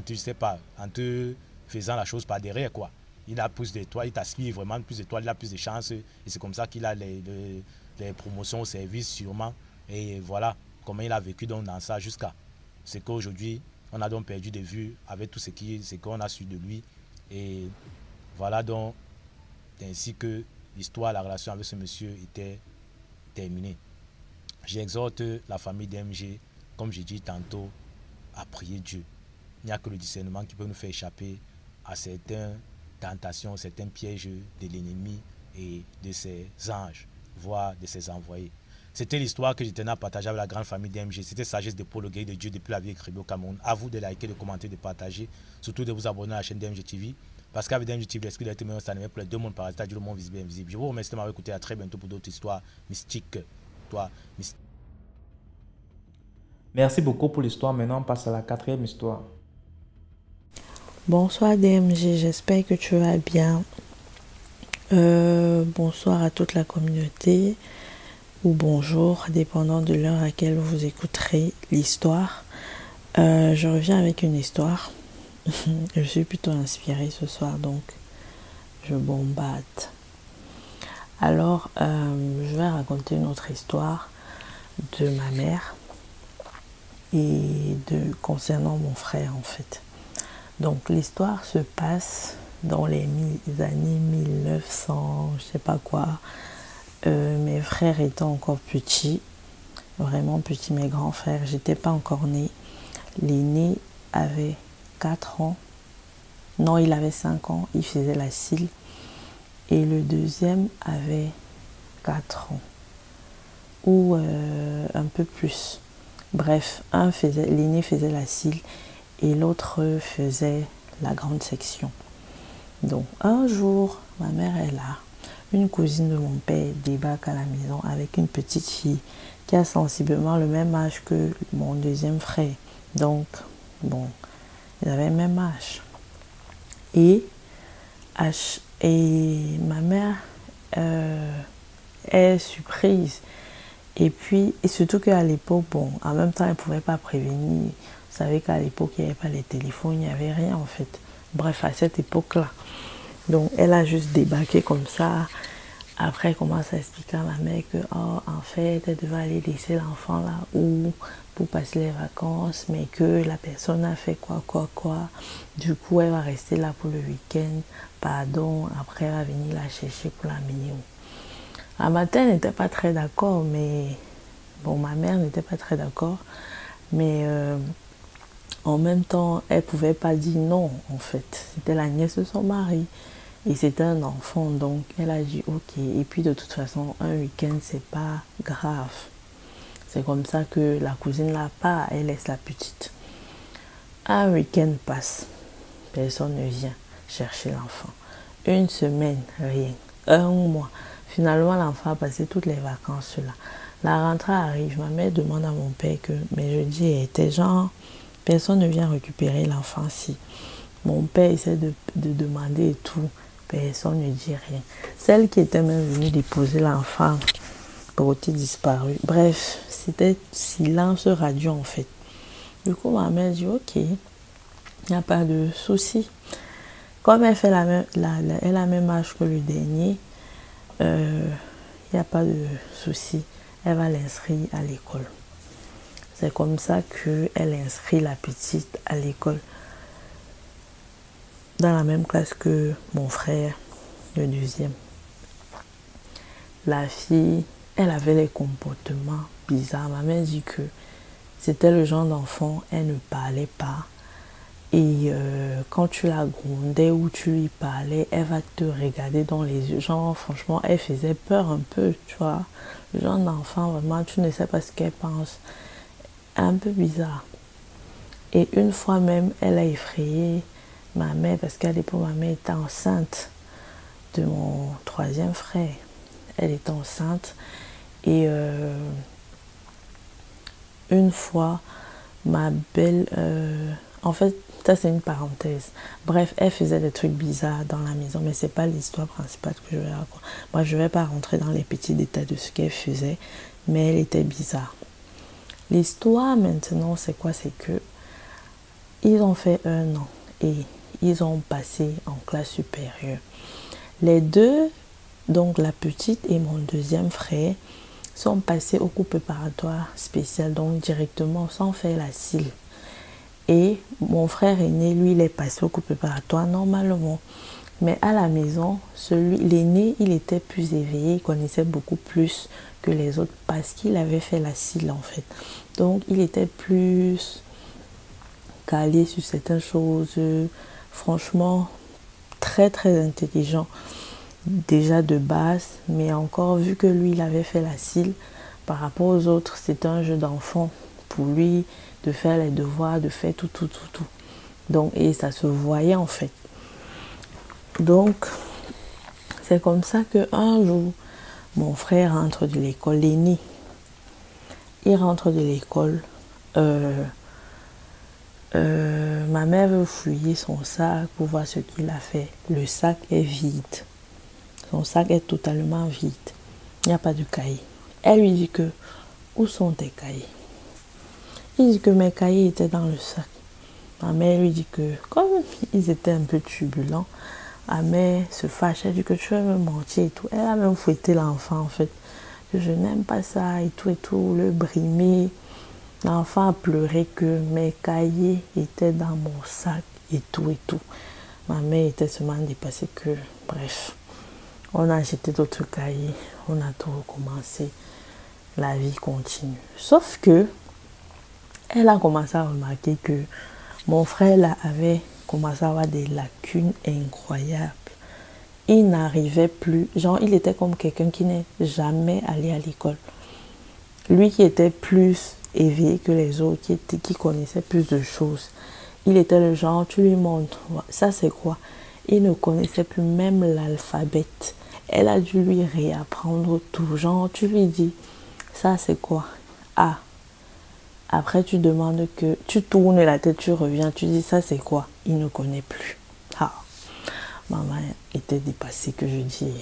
je sais pas, en te faisant la chose par derrière, quoi. Il a plus d'étoiles, il t'aspire vraiment plus d'étoiles, il a plus de chances. Et c'est comme ça qu'il a les promotions au service, sûrement. Et voilà comment il a vécu donc dans ça jusqu'à ce qu'aujourd'hui, on a donc perdu de vue avec tout ce qu'on a su de lui. Et voilà donc ainsi que l'histoire, la relation avec ce monsieur était terminée. J'exhorte la famille d'MG, comme j'ai dit tantôt, à prier Dieu. Il n'y a que le discernement qui peut nous faire échapper à certaines tentations, certains pièges de l'ennemi et de ses anges, voire de ses envoyés. C'était l'histoire que je tenais à partager avec la grande famille d'MG. C'était Sagesse de Paul, le guerrier de Dieu depuis la vie écrite au Cameroun. À vous de liker, de commenter, de partager, surtout de vous abonner à la chaîne d'MG TV. Parce qu'avec DMG TV, l'esprit de l'être s'animait pour les deux mondes parasites, du monde visible et invisible. Je vous remercie de m'avoir écouté. À très bientôt pour d'autres histoires mystiques. Merci beaucoup pour l'histoire. Maintenant, on passe à la 4e histoire. Bonsoir DMG, j'espère que tu vas bien. Bonsoir à toute la communauté, ou bonjour, dépendant de l'heure à laquelle vous écouterez l'histoire. Je reviens avec une histoire. Je suis plutôt inspirée ce soir, donc je bombarde. Alors, je vais raconter une autre histoire de ma mère et concernant mon frère en fait. Donc l'histoire se passe dans les années 1900, je sais pas quoi. Mes frères étaient encore petits, vraiment petits. Mes grands frères, j'étais pas encore née. L'aîné avait 4 ans. Non, il avait 5 ans, il faisait la cile. Et le deuxième avait 4 ans. Ou un peu plus. Bref, l'aîné faisait la cile et l'autre faisait la grande section. Donc un jour, ma mère est là. Une cousine de mon père débarque à la maison avec une petite fille qui a sensiblement le même âge que mon deuxième frère. Donc, bon, ils avaient le même âge. Et ma mère est surprise. Et puis, et surtout qu'à l'époque, bon, en même temps, elle ne pouvait pas prévenir. Vous savez qu'à l'époque, il n'y avait pas les téléphones, il n'y avait rien en fait. Bref, à cette époque-là. Donc, elle a juste débarqué comme ça. Après, elle commence à expliquer à ma mère que, oh, en fait, elle devait aller laisser l'enfant là où pour passer les vacances, mais que la personne a fait quoi. Du coup, elle va rester là pour le week-end. Pardon, après, elle va venir la chercher pour l'amener. La matin, elle n'était pas très d'accord, mais bon, ma mère n'était pas très d'accord, mais en même temps, elle ne pouvait pas dire non, en fait. C'était la nièce de son mari et c'était un enfant, donc elle a dit ok. Et puis de toute façon, un week-end, c'est pas grave. C'est comme ça que la cousine là part, elle laisse la petite. Un week-end passe, personne ne vient chercher l'enfant. Une semaine, rien. Un mois. Finalement, l'enfant a passé toutes les vacances là. La rentrée arrive, ma mère demande à mon père que, mais je dis, t'es genre, personne ne vient récupérer l'enfant si. Mon père essaie de demander et tout, personne ne dit rien. Celle qui était même venue déposer l'enfant, porté disparu. Bref, c'était silence radio en fait. Du coup, ma mère dit, ok, il n'y a pas de souci. Comme elle fait elle a le même âge que le dernier, il n'y a pas de souci. Elle va l'inscrire à l'école. C'est comme ça qu'elle inscrit la petite à l'école. Dans la même classe que mon frère, le deuxième. La fille, elle avait les comportements bizarres. Ma mère dit que c'était le genre d'enfant, elle ne parlait pas. Et quand tu la grondais ou tu lui parlais, elle va te regarder dans les yeux. Genre, franchement, elle faisait peur un peu, tu vois. Le genre d'enfant, vraiment, tu ne sais pas ce qu'elle pense. Un peu bizarre. Et une fois même, elle a effrayé ma mère, parce qu'à l'époque, ma mère était enceinte de mon troisième frère. Elle était enceinte. Et une fois, ma belle... en fait, ça c'est une parenthèse. Bref, elle faisait des trucs bizarres dans la maison, mais c'est pas l'histoire principale que je vais raconter. Moi, je vais pas rentrer dans les petits détails de ce qu'elle faisait. mais elle était bizarre. L'histoire maintenant, c'est quoi? C'est que ils ont fait 1 an et ils ont passé en classe supérieure. Les deux, donc la petite et mon deuxième frère, sont passés au cours préparatoire spécial, donc directement sans faire la cile. Et mon frère aîné, lui, il est passé au cours préparatoire normalement. Mais à la maison, l'aîné, il était plus éveillé, il connaissait beaucoup plus que les autres parce qu'il avait fait la cile en fait. Donc, il était plus calé sur certaines choses. Franchement, très très intelligent déjà de base. Mais encore, vu que lui, il avait fait la cile, par rapport aux autres, c'était un jeu d'enfant pour lui de faire les devoirs, de faire tout. Donc, et ça se voyait en fait. Donc, c'est comme ça qu'un jour, mon frère rentre de l'école, l'aîné. Il rentre de l'école. Ma mère veut fouiller son sac pour voir ce qu'il a fait. Le sac est vide. Son sac est totalement vide. Il n'y a pas de cahier. Elle lui dit que, où sont tes cahiers? Il dit que mes cahiers étaient dans le sac. Ma mère lui dit que, comme ils étaient un peu turbulents, ma mère se fâche, elle dit que tu veux me mentir et tout. Elle a même fouetté l'enfant en fait. Que je n'aime pas ça et tout, le brimer. L'enfant a pleuré que mes cahiers étaient dans mon sac et tout. Ma mère était seulement dépassée que, bref, on a acheté d'autres cahiers, on a tout recommencé. La vie continue. Sauf que, elle a commencé à remarquer que mon frère là avait commencé à avoir des lacunes incroyables. Il n'arrivait plus, genre il était comme quelqu'un qui n'est jamais allé à l'école. Lui qui était plus éveillé que les autres, qui connaissait plus de choses. Il était le genre, tu lui montres, ça c'est quoi? Il ne connaissait plus même l'alphabet. Elle a dû lui réapprendre tout. Genre, tu lui dis, ça c'est quoi? A. Après, tu demandes que, tu tournes la tête, tu reviens, tu dis, ça c'est quoi? Il ne connaît plus. Ah. Maman était dépassée que je dis,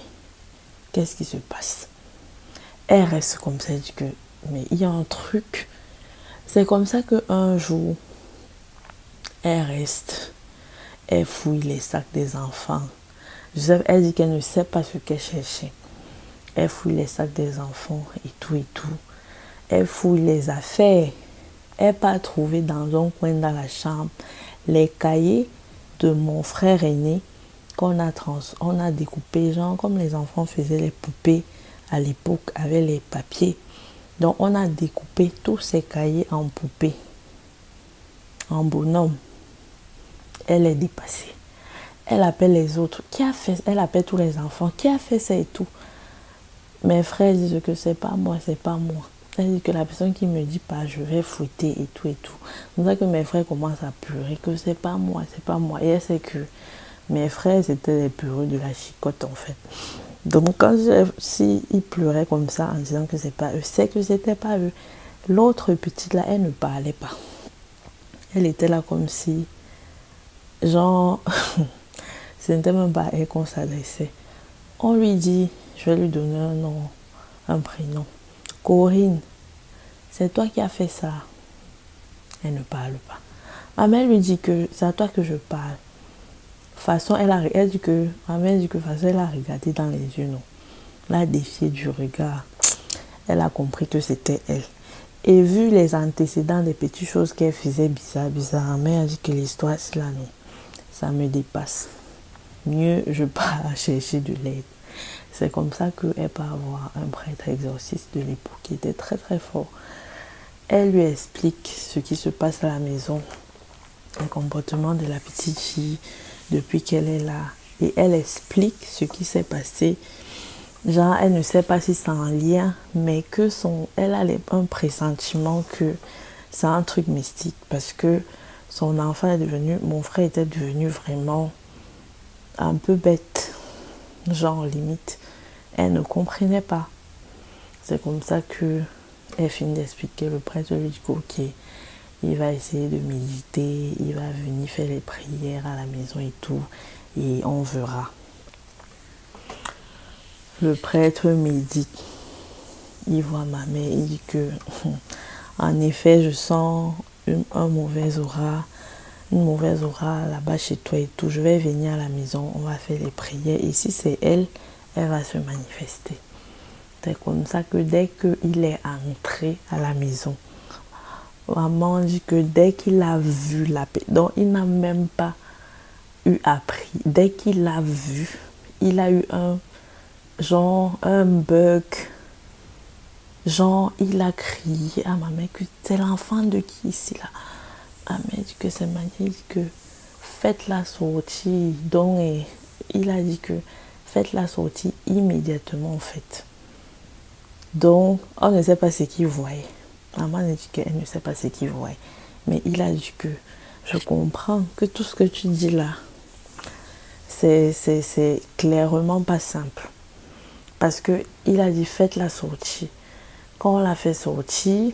qu'est-ce qui se passe? Elle reste comme ça, elle dit que, mais il y a un truc. C'est comme ça qu'un jour, elle reste, elle fouille les sacs des enfants. Elle dit qu'elle ne sait pas ce qu'elle cherchait. Elle fouille les sacs des enfants et tout. Elle fouille les affaires. Elle n'a trouvé dans un coin dans la chambre les cahiers de mon frère aîné qu'on a découpé, genre comme les enfants faisaient les poupées à l'époque avec les papiers. Donc on a découpé tous ces cahiers en poupées, en bonhomme. Elle est dépassée. Elle appelle les autres. Qui a fait? Elle appelle tous les enfants. Qui a fait ça et tout? Mes frères disent que c'est pas moi, c'est pas moi. Elle dit que la personne qui me dit pas, je vais fouetter et tout. C'est pour ça que mes frères commencent à pleurer, que c'est pas moi, c'est pas moi. Et elle sait que mes frères étaient les peureux de la chicotte en fait. Donc quand s'ils pleuraient comme ça en disant que c'est pas eux, c'est que c'était pas eux. L'autre petite là, elle ne parlait pas. Elle était là comme si, genre, ce n'était même pas à elle qu'on s'adressait. On lui dit, je vais lui donner un nom, un prénom. Corinne, c'est toi qui as fait ça. Elle ne parle pas. Ma mère lui dit que c'est à toi que je parle. Façon, elle dit que, ma mère dit que façon, elle a regardé dans les yeux, non. Elle a défié du regard. Elle a compris que c'était elle. Et vu les antécédents des petites choses qu'elle faisait bizarre, ma mère a dit que l'histoire, c'est là, non. Ça me dépasse. Mieux, je pars chercher de l'aide. C'est comme ça qu'elle peut avoir un prêtre exorciste de l'époque qui était très très fort. Elle lui explique ce qui se passe à la maison, le comportement de la petite fille depuis qu'elle est là. Et elle explique ce qui s'est passé. Genre, elle ne sait pas si c'est en lien, mais que elle a un pressentiment que c'est un truc mystique. Parce que son enfant est devenu, mon frère était devenu vraiment un peu bête. Genre limite. Elle ne comprenait pas. C'est comme ça que elle finit d'expliquer. Le prêtre lui dit ok, il va essayer de méditer, il va venir faire les prières à la maison et tout, et on verra. Le prêtre médite. il voit ma mère, il dit que, en effet, je sens un mauvais aura, une mauvaise aura là-bas chez toi et tout. Je vais venir à la maison, on va faire les prières. Et si c'est elle, elle va se manifester. C'est comme ça que dès qu'il est entré à la maison, maman dit que dès qu'il a vu la paix, donc il n'a même pas eu appris. Dès qu'il l'a vu, il a eu un bug. Genre, il a crié à ma mère que c'est l'enfant de qui ici là. Ma mère dit que c'est ma dit que faites-la sortir. Donc, il a dit que faites-la sortir immédiatement en fait. Donc, on ne sait pas ce qu'il voyait. Maman a dit qu'elle ne sait pas ce qu'il voyait. Mais il a dit que je comprends que tout ce que tu dis là, c'est clairement pas simple. Parce qu'il a dit faites-la sortir. Quand on l'a fait sortir,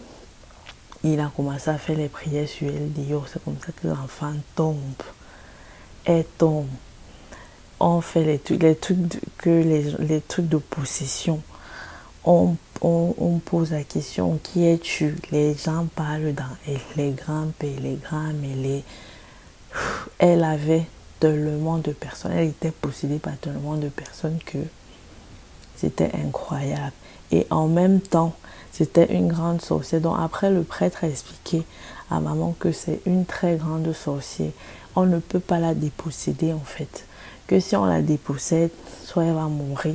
il a commencé à faire les prières sur elle. Dit, oh, c'est comme ça que l'enfant tombe. Elle tombe. On fait les trucs de possession. On pose la question, qui es-tu? Les gens parlent dans les grands-pères, les grands-mères. Elle avait tellement de personnes. Elle était possédée par tellement de personnes que c'était incroyable. Et en même temps, c'était une grande sorcière. Donc après, le prêtre a expliqué à maman que c'est une très grande sorcière. On ne peut pas la déposséder en fait. Que si on la dépossède, soit elle va mourir,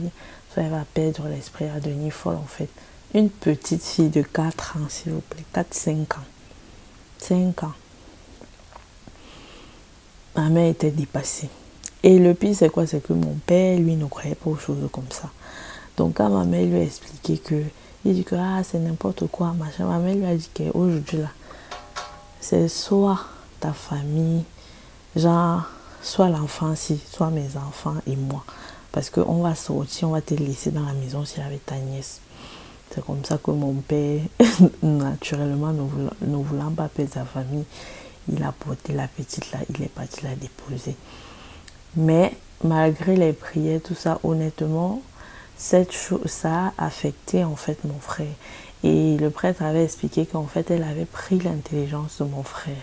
soit elle va perdre l'esprit à devenir folle en fait. Une petite fille de 4 ans, s'il vous plaît. 4-5 ans. 5 ans. Ma mère était dépassée. Et le pire, c'est quoi? C'est que mon père, lui, ne croyait pas aux choses comme ça. Donc, quand ma mère lui a expliqué que, il dit que c'est n'importe quoi, machin, ma mère lui a dit qu'aujourd'hui, là, c'est soit ta famille, genre, soit l'enfant, soit mes enfants et moi. Parce qu'on va sortir, on va te laisser dans la maison si avec ta nièce. C'est comme ça que mon père, naturellement, ne voulant pas perdre sa famille, il a porté la petite là, il est parti la déposer. Mais malgré les prières, tout ça, honnêtement, cette chose, ça a affecté en fait mon frère. Et le prêtre avait expliqué qu'en fait, elle avait pris l'intelligence de mon frère.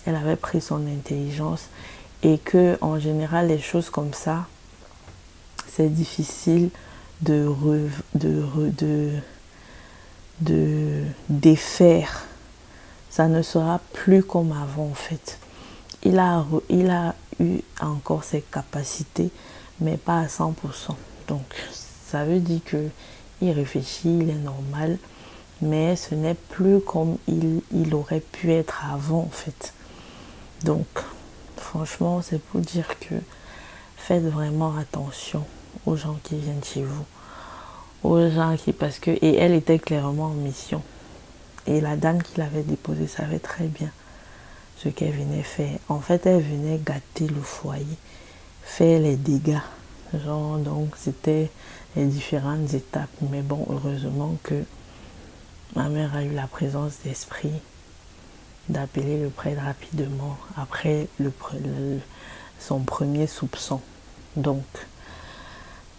Elle avait pris son intelligence et que en général, les choses comme ça, c'est difficile de défaire. Ça ne sera plus comme avant en fait. Il a eu encore ses capacités, mais pas à 100%. Donc, ça veut dire qu'il réfléchit, il est normal, mais ce n'est plus comme il aurait pu être avant, en fait. Donc, franchement, c'est pour dire que faites vraiment attention aux gens qui viennent chez vous. Aux gens qui, parce que, et elle était clairement en mission. Et la dame qui l'avait déposée savait très bien ce qu'elle venait faire. En fait, elle venait gâter le foyer, faire les dégâts. Genre, donc, c'était les différentes étapes. Mais bon, heureusement que ma mère a eu la présence d'esprit d'appeler le prêtre rapidement après son premier soupçon. Donc,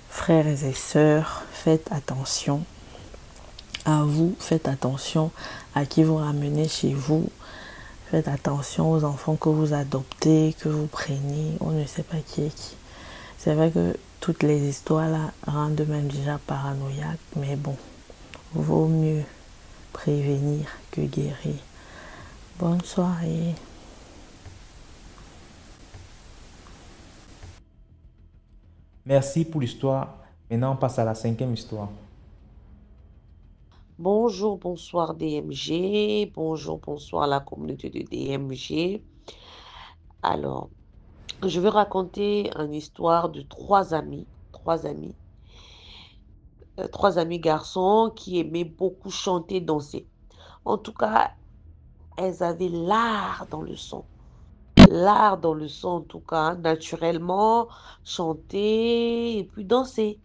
frères et sœurs, faites attention à vous, faites attention à qui vous ramenez chez vous. Faites attention aux enfants que vous adoptez, que vous prenez. On ne sait pas qui est qui. C'est vrai que toutes les histoires là rendent même déjà paranoïaque, mais bon, vaut mieux prévenir que guérir. Bonne soirée. Merci pour l'histoire. Maintenant, on passe à la cinquième histoire. Bonjour, bonsoir DMG. Bonjour, bonsoir la communauté de DMG. Alors, je vais raconter une histoire de trois amis garçons qui aimaient beaucoup chanter, danser. En tout cas, elles avaient l'art dans le son. L'art dans le son, en tout cas, hein, naturellement, chanter et puis danser.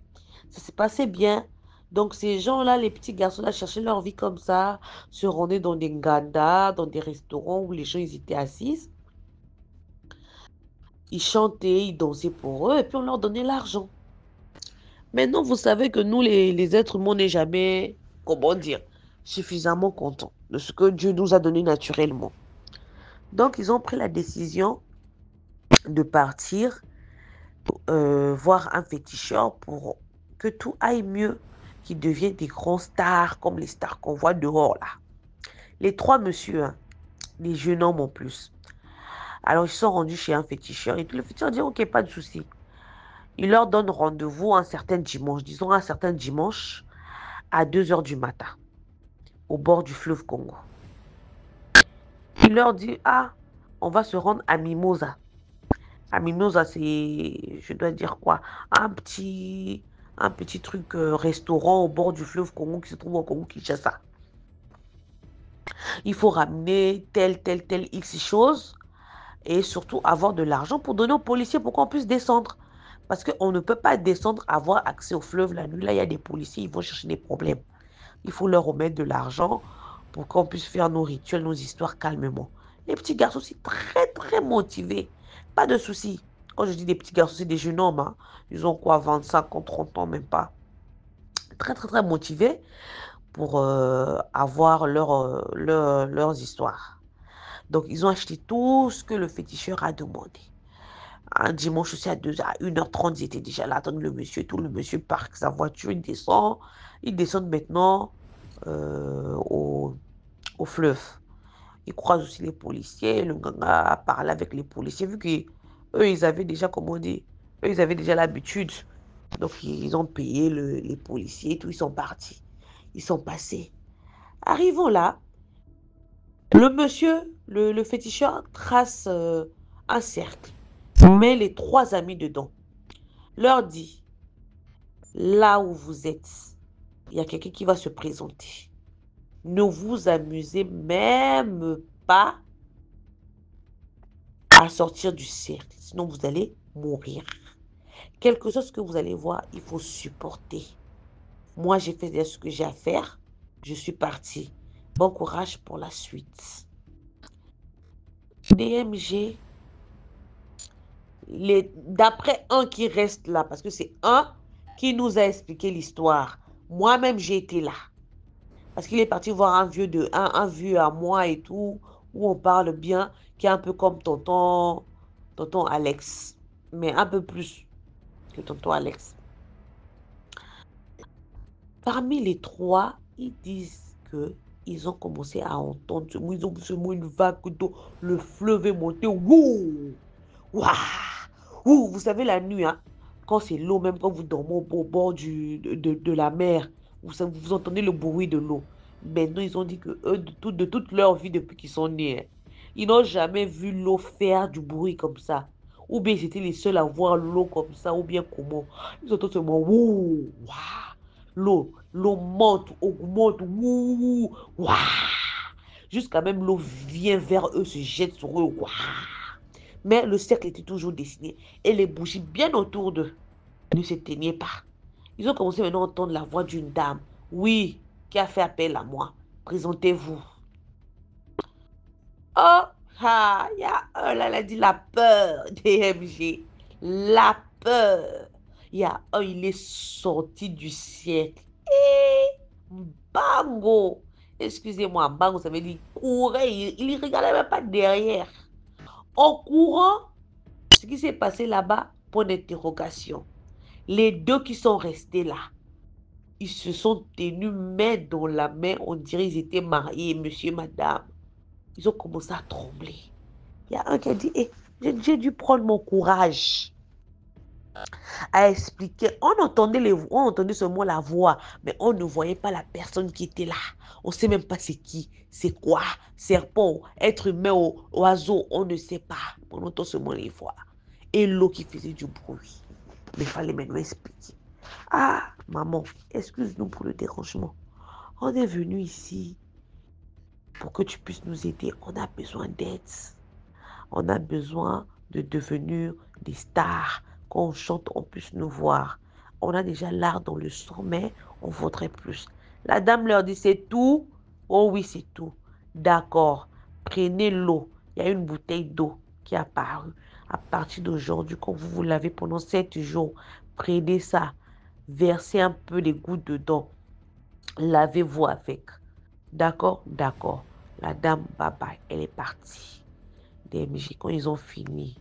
Ça s'est passé bien. Donc, ces gens-là, les petits garçons-là, cherchaient leur vie comme ça, se rendaient dans des ngadas, dans des restaurants où les gens ils étaient assis. Ils chantaient, ils dansaient pour eux, et puis on leur donnait l'argent. Maintenant, vous savez que nous, les êtres humains, on n'est jamais. comment dire, suffisamment contents de ce que Dieu nous a donné naturellement. Donc, ils ont pris la décision de partir voir un féticheur pour que tout aille mieux, qu'ils deviennent des grands stars comme les stars qu'on voit dehors là. Les trois messieurs, hein, les jeunes hommes en plus. Alors, ils sont rendus chez un féticheur et le féticheur dit, ok, pas de souci. Il leur donne rendez-vous un certain dimanche, disons un certain dimanche, à 2 h du matin, au bord du fleuve Congo. Il leur dit, ah, on va se rendre à Mimosa. À Mimosa, c'est, je dois dire quoi, un petit truc restaurant au bord du fleuve Congo qui se trouve au Congo Kinshasa. Il faut ramener telle X chose et surtout avoir de l'argent pour donner aux policiers pour qu'on puisse descendre. Parce qu'on ne peut pas descendre, avoir accès au fleuve la nuit. Là, il y a des policiers, ils vont chercher des problèmes. Il faut leur remettre de l'argent pour qu'on puisse faire nos rituels, nos histoires calmement. Les petits garçons aussi très motivés. Pas de soucis. Quand je dis des petits garçons, c'est des jeunes hommes. Hein. Ils ont quoi, 25 ans, 30 ans, même pas. Très motivés pour avoir leurs histoires. Donc, ils ont acheté tout ce que le féticheur a demandé. Un dimanche aussi à 1 h 30, ils étaient déjà là, attendent le monsieur. Tout le monsieur parque sa voiture, il descend. Ils descendent maintenant au fleuve. Ils croisent aussi les policiers. Le ganga a parlé avec les policiers, vu qu'eux, ils avaient déjà, comme on dit, eux, ils avaient déjà l'habitude. Donc, ils ont payé les policiers, tout, ils sont partis. Ils sont passés. Arrivons là, le monsieur, le féticheur, trace un cercle, met les trois amis dedans, leur dit, là où vous êtes, il y a quelqu'un qui va se présenter. Ne vous amusez même pas à sortir du cercle, sinon vous allez mourir. Quelque chose que vous allez voir, il faut supporter. Moi, j'ai fait ce que j'ai à faire. Je suis parti. Bon courage pour la suite. DMG, d'après un qui reste là, parce que c'est un qui nous a expliqué l'histoire. Moi-même, j'ai été là. Parce qu'il est parti voir un vieux à moi et tout, où on parle bien, qui est un peu comme tonton Alex. Mais un peu plus que tonton Alex. Parmi les trois, ils disent que ils ont commencé à entendre ce mot, ils ont seulement une vague d'eau, le fleuve est monté, wouh, wouh, vous savez la nuit, hein, quand c'est l'eau, même quand vous dormez au bord de la mer, vous entendez le bruit de l'eau. Maintenant, ils ont dit que eux, de toute leur vie depuis qu'ils sont nés, hein, ils n'ont jamais vu l'eau faire du bruit comme ça. Ou bien ils étaient les seuls à voir l'eau comme ça, ou bien comment. Ils entendent seulement wouh, waouh. L'eau monte, augmente, wouh, waouh. Jusqu'à même l'eau vient vers eux, se jette sur eux, waouh. Mais le cercle était toujours dessiné et les bougies bien autour d'eux ne s'éteignaient pas. Ils ont commencé maintenant à entendre la voix d'une dame. Oui, qui a fait appel à moi. Présentez-vous. Oh, ah, il y a un là, il a dit la peur, DMG. La peur. Il y a un, il est sorti du siècle. Et bango. Excusez-moi, bango, ça veut dire courait. Il ne regardait même pas derrière. En courant, ce qui s'est passé là-bas, point d'interrogation. Les deux qui sont restés là, ils se sont tenus main dans la main. On dirait qu'ils étaient mariés, monsieur, madame. Ils ont commencé à trembler. Il y a un qui a dit, j'ai dû prendre mon courage à expliquer. On entendait seulement la voix, mais on ne voyait pas la personne qui était là. On ne sait même pas c'est qui, c'est quoi, serpent, être humain, oiseau, on ne sait pas. On entend seulement les voix. Et l'eau qui faisait du bruit. Mais il fallait maintenant expliquer. Ah, maman, excuse-nous pour le dérangement. On est venu ici pour que tu puisses nous aider. On a besoin d'aide. On a besoin de devenir des stars. Quand on chante, on puisse nous voir. On a déjà l'art dans le sang, mais on voudrait plus. La dame leur dit, c'est tout? Oh oui, c'est tout. D'accord. Prenez l'eau. Il y a une bouteille d'eau qui est apparue. À partir d'aujourd'hui, quand vous lavez pendant 7 jours, prenez ça. Versez un peu les gouttes dedans. Lavez-vous avec. D'accord? D'accord. La dame, bye bye, elle est partie. DMG, quand ils ont fini.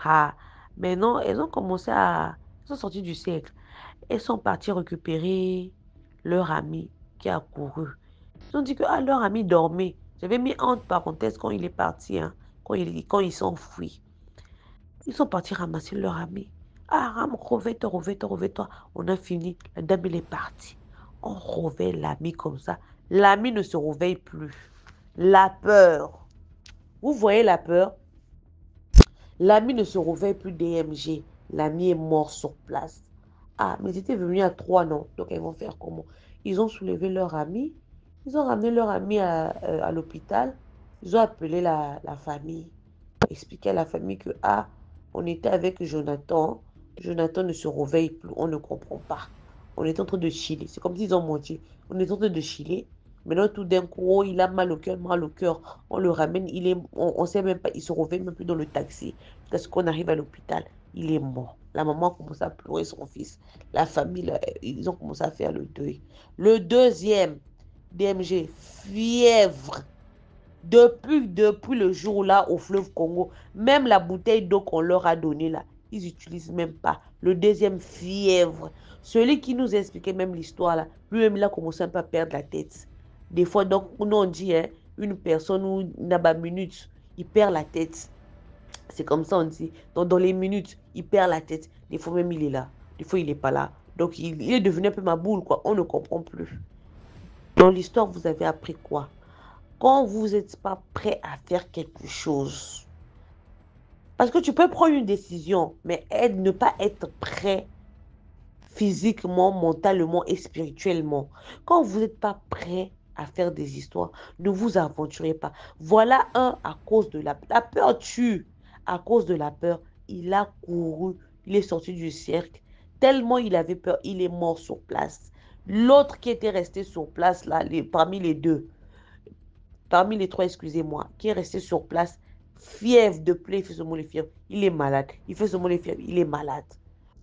Ah, maintenant, elles ont commencé à... Elles sont sorties du cercle. Elles sont parties récupérer leur ami qui a couru. Ils ont dit que leur ami dormait. J'avais mis entre parenthèses quand il est parti, hein, quand ils s'enfuient. Ils sont partis ramasser leur ami. Ah, Ram, revais-toi, revais-toi, revais-toi. On a fini. La dame, elle est partie. On revêt l'ami comme ça. L'ami ne se réveille plus. La peur. Vous voyez la peur? L'ami ne se réveille plus DMG. L'ami est mort sur place. Ah, mais ils étaient venus à 3, non? Donc, ils vont faire comment? Ils ont soulevé leur ami. Ils ont ramené leur ami à l'hôpital. Ils ont appelé la famille. Expliqué à la famille que, ah, on était avec Jonathan. Jonathan ne se réveille plus. On ne comprend pas. On est en train de chiller. C'est comme s'ils ont menti. On est en train de chiller. Maintenant, tout d'un coup, oh, il a mal au cœur, mal au cœur. On le ramène. On ne sait même pas. Il se réveille même plus dans le taxi. Parce qu'on arrive à l'hôpital. Il est mort. La maman a commencé à pleurer son fils. La famille, là, ils ont commencé à faire le deuil. Le deuxième, DMG, fièvre. Depuis le jour-là au fleuve Congo, même la bouteille d'eau qu'on leur a donnée là, ils n'utilisent même pas. Le deuxième, fièvre. Celui qui nous expliquait même l'histoire là, lui-même, il a commencé un peu à perdre la tête. Des fois, donc, nous on dit, hein, une personne ou une minute, il perd la tête. C'est comme ça, on dit. Donc, dans les minutes, il perd la tête. Des fois, même, il est là. Des fois, il n'est pas là. Donc, il est devenu un peu ma boule, quoi. On ne comprend plus. Dans l'histoire, vous avez appris quoi? Quand vous n'êtes pas prêt à faire quelque chose. Parce que tu peux prendre une décision, mais ne pas être prêt physiquement, mentalement et spirituellement. Quand vous n'êtes pas prêt à faire des histoires, ne vous aventurez pas. Voilà à cause de la peur tue. À cause de la peur, il a couru, il est sorti du cercle. Tellement il avait peur, il est mort sur place. L'autre qui était resté sur place, là, parmi les deux, parmi les trois, excusez-moi, qui est resté sur place, fièvre de plaie, il fait seulement les fièvres, il est malade. Il fait seulement les fièvres, il est malade.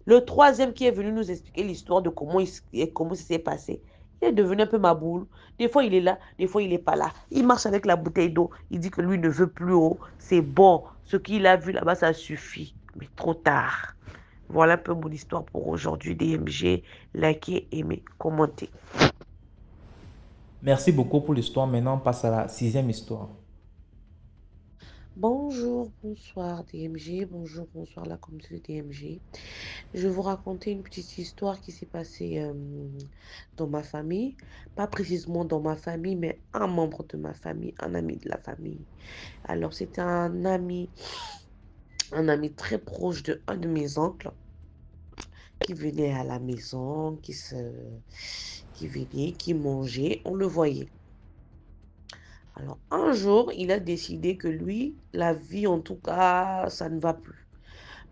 Le troisième qui est venu nous expliquer l'histoire de comment ça s'est passé, il est devenu un peu ma boule. Des fois, il est là, des fois, il n'est pas là. Il marche avec la bouteille d'eau. Il dit que lui ne veut plus haut. C'est bon. Ce qu'il a vu là-bas, ça suffit. Mais trop tard. Voilà un peu mon histoire pour aujourd'hui. DMG, likez, aimez, commentez. Merci beaucoup pour l'histoire. Maintenant, on passe à la 6e histoire. Bonjour, bonsoir DMG, bonjour, bonsoir la communauté DMG. Je vais vous raconter une petite histoire qui s'est passée dans ma famille. Pas précisément dans ma famille, mais un membre de ma famille, un ami de la famille. Alors, c'était un ami très proche de un de mes oncles qui venait à la maison, qui venait, qui mangeait, on le voyait. Alors, un jour, il a décidé que lui, la vie, en tout cas, ça ne va plus.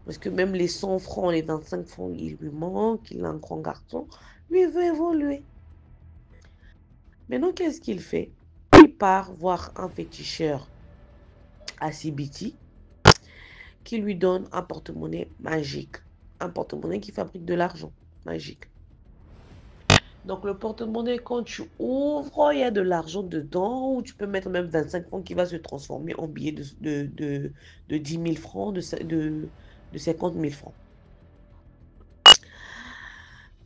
Parce que même les 100 francs, les 25 francs, il lui manque, il est un grand garçon. Lui, il veut évoluer. Maintenant, qu'est-ce qu'il fait? Il part voir un féticheur à CBT qui lui donne un porte-monnaie magique. Un porte-monnaie qui fabrique de l'argent magique. Donc, le porte-monnaie, quand tu ouvres, il y a de l'argent dedans, ou tu peux mettre même 25 francs qui va se transformer en billet de 10 000 francs, de 50 000 francs.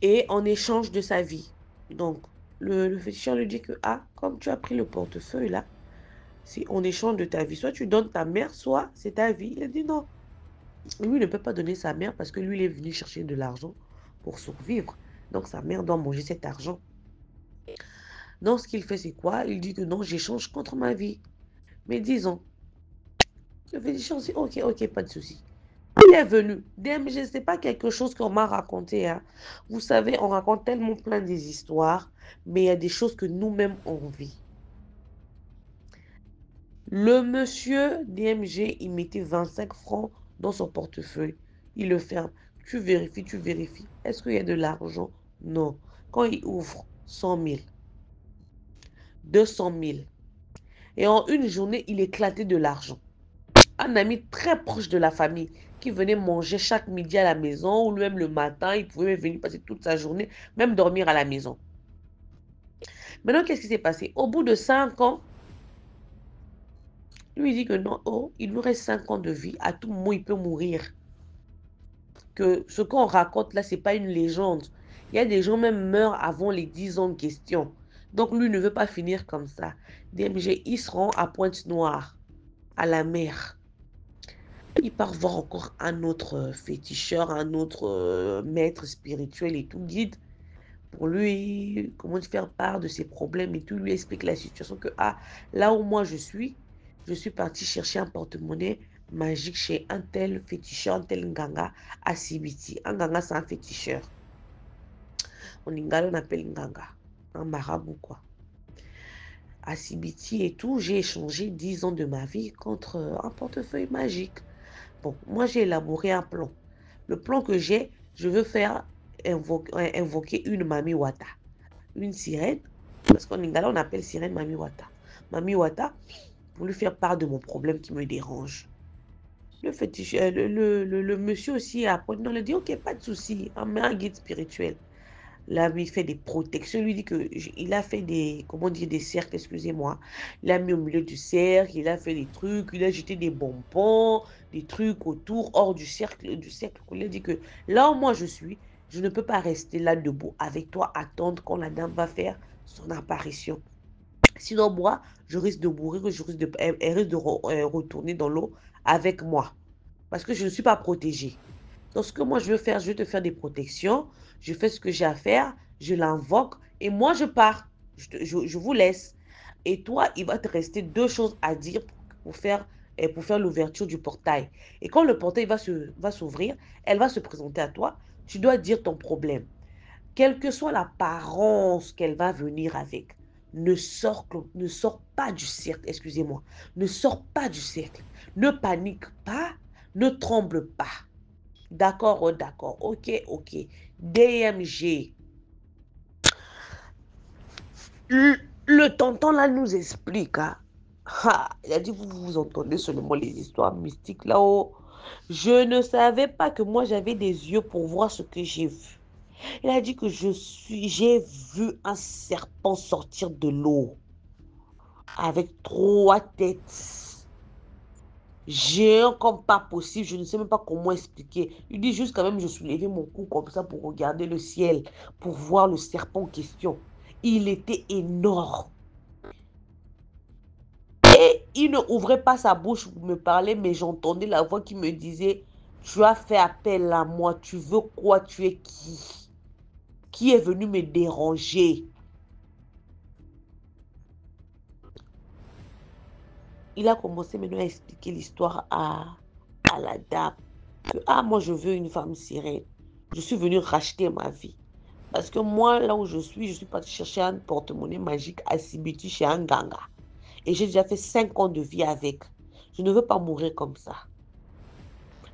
Et en échange de sa vie. Donc, le féticheur lui dit que, ah, comme tu as pris le portefeuille là, c'est en échange de ta vie. Soit tu donnes ta mère, soit c'est ta vie. Il a dit non. Lui, il ne peut pas donner sa mère parce que lui, il est venu chercher de l'argent pour survivre. Donc, sa mère doit manger cet argent. Donc, ce qu'il fait, c'est quoi? Il dit que non, j'échange contre ma vie. Mais disons, le féticheur dit, ok, pas de souci. Il est venu. DMG, ce n'est pas quelque chose qu'on m'a raconté. Hein. Vous savez, on raconte tellement plein des histoires, mais il y a des choses que nous-mêmes, on vit. Le monsieur DMG, il mettait 25 francs dans son portefeuille. Il le ferme. Tu vérifies. Est-ce qu'il y a de l'argent? Non. Quand il ouvre 100 000, 200 000, et en une journée, il éclatait de l'argent. Un ami très proche de la famille qui venait manger chaque midi à la maison ou même le matin, il pouvait venir passer toute sa journée, même dormir à la maison. Maintenant, qu'est-ce qui s'est passé? Au bout de 5 ans, lui, il dit que non, oh, il lui reste 5 ans de vie. À tout moment, il peut mourir. Que ce qu'on raconte là, c'est pas une légende. Il y a des gens même meurent avant les 10 ans en question. Donc, lui ne veut pas finir comme ça. DMG, il se rend à Pointe-Noire, à la mer. Il part voir encore un autre féticheur, un autre maître spirituel et tout, guide, pour lui, comment faire part de ses problèmes et tout, lui explique la situation que, ah, là où moi je suis parti chercher un porte-monnaie magique chez un tel féticheur, un tel nganga à Sibiti. Un nganga, c'est un féticheur. En lingala, on appelle nganga, un marabout, quoi. À Sibiti et tout, j'ai échangé 10 ans de ma vie contre un portefeuille magique. Bon, moi, j'ai élaboré un plan. Le plan que j'ai, je veux faire invoquer une Mami Wata, une sirène, parce qu'en lingala, on appelle sirène Mami Wata. Mami Wata, pour lui faire part de mon problème qui me dérange. Le fétiche, le monsieur aussi a il a dit, ok, pas de souci, un guide spirituel. Là, lui, il fait des protections. Il lui dit qu'il a fait des, comment dire, des cercles, excusez-moi. Il a mis au milieu du cercle, il a fait des trucs, il a jeté des bonbons, des trucs autour, hors du cercle. Il a dit que là où moi je suis, je ne peux pas rester là debout avec toi, attendre quand la dame va faire son apparition. Sinon, moi, je risque de mourir, elle risque de retourner dans l'eau avec moi. Parce que je ne suis pas protégée. Donc, ce que moi, je veux faire, je vais te faire des protections. Je fais ce que j'ai à faire. Je l'invoque. Et moi, je pars. Je vous laisse. Et toi, il va te rester 2 choses à dire pour faire l'ouverture du portail. Et quand le portail va s'ouvrir, elle va se présenter à toi. Tu dois dire ton problème. Quelle que soit l'apparence qu'elle va venir avec, ne sors pas du cercle, excusez-moi. Ne sors pas du cercle. Ne panique pas. Ne tremble pas. D'accord, oh, d'accord. Ok, ok. DMG. Le tonton là nous explique. Hein. Ah, il a dit, vous entendez seulement les histoires mystiques là-haut. Je ne savais pas que moi j'avais des yeux pour voir ce que j'ai vu. Il a dit que j'ai vu un serpent sortir de l'eau avec 3 têtes. Géant comme pas possible, je ne sais même pas comment expliquer. Il dit juste quand même, je soulevais mon cou comme ça pour regarder le ciel, pour voir le serpent en question. Il était énorme. Et il ne ouvrait pas sa bouche pour me parler, mais j'entendais la voix qui me disait, tu as fait appel à moi, tu veux quoi, tu es qui? Qui est venu me déranger? Il a commencé maintenant à expliquer l'histoire à la dame. Que, ah, moi, je veux une femme sirène. Je suis venue racheter ma vie. Parce que moi, là où je suis partie chercher un porte-monnaie magique à Sibiti chez un ganga. Et j'ai déjà fait 5 ans de vie avec. Je ne veux pas mourir comme ça.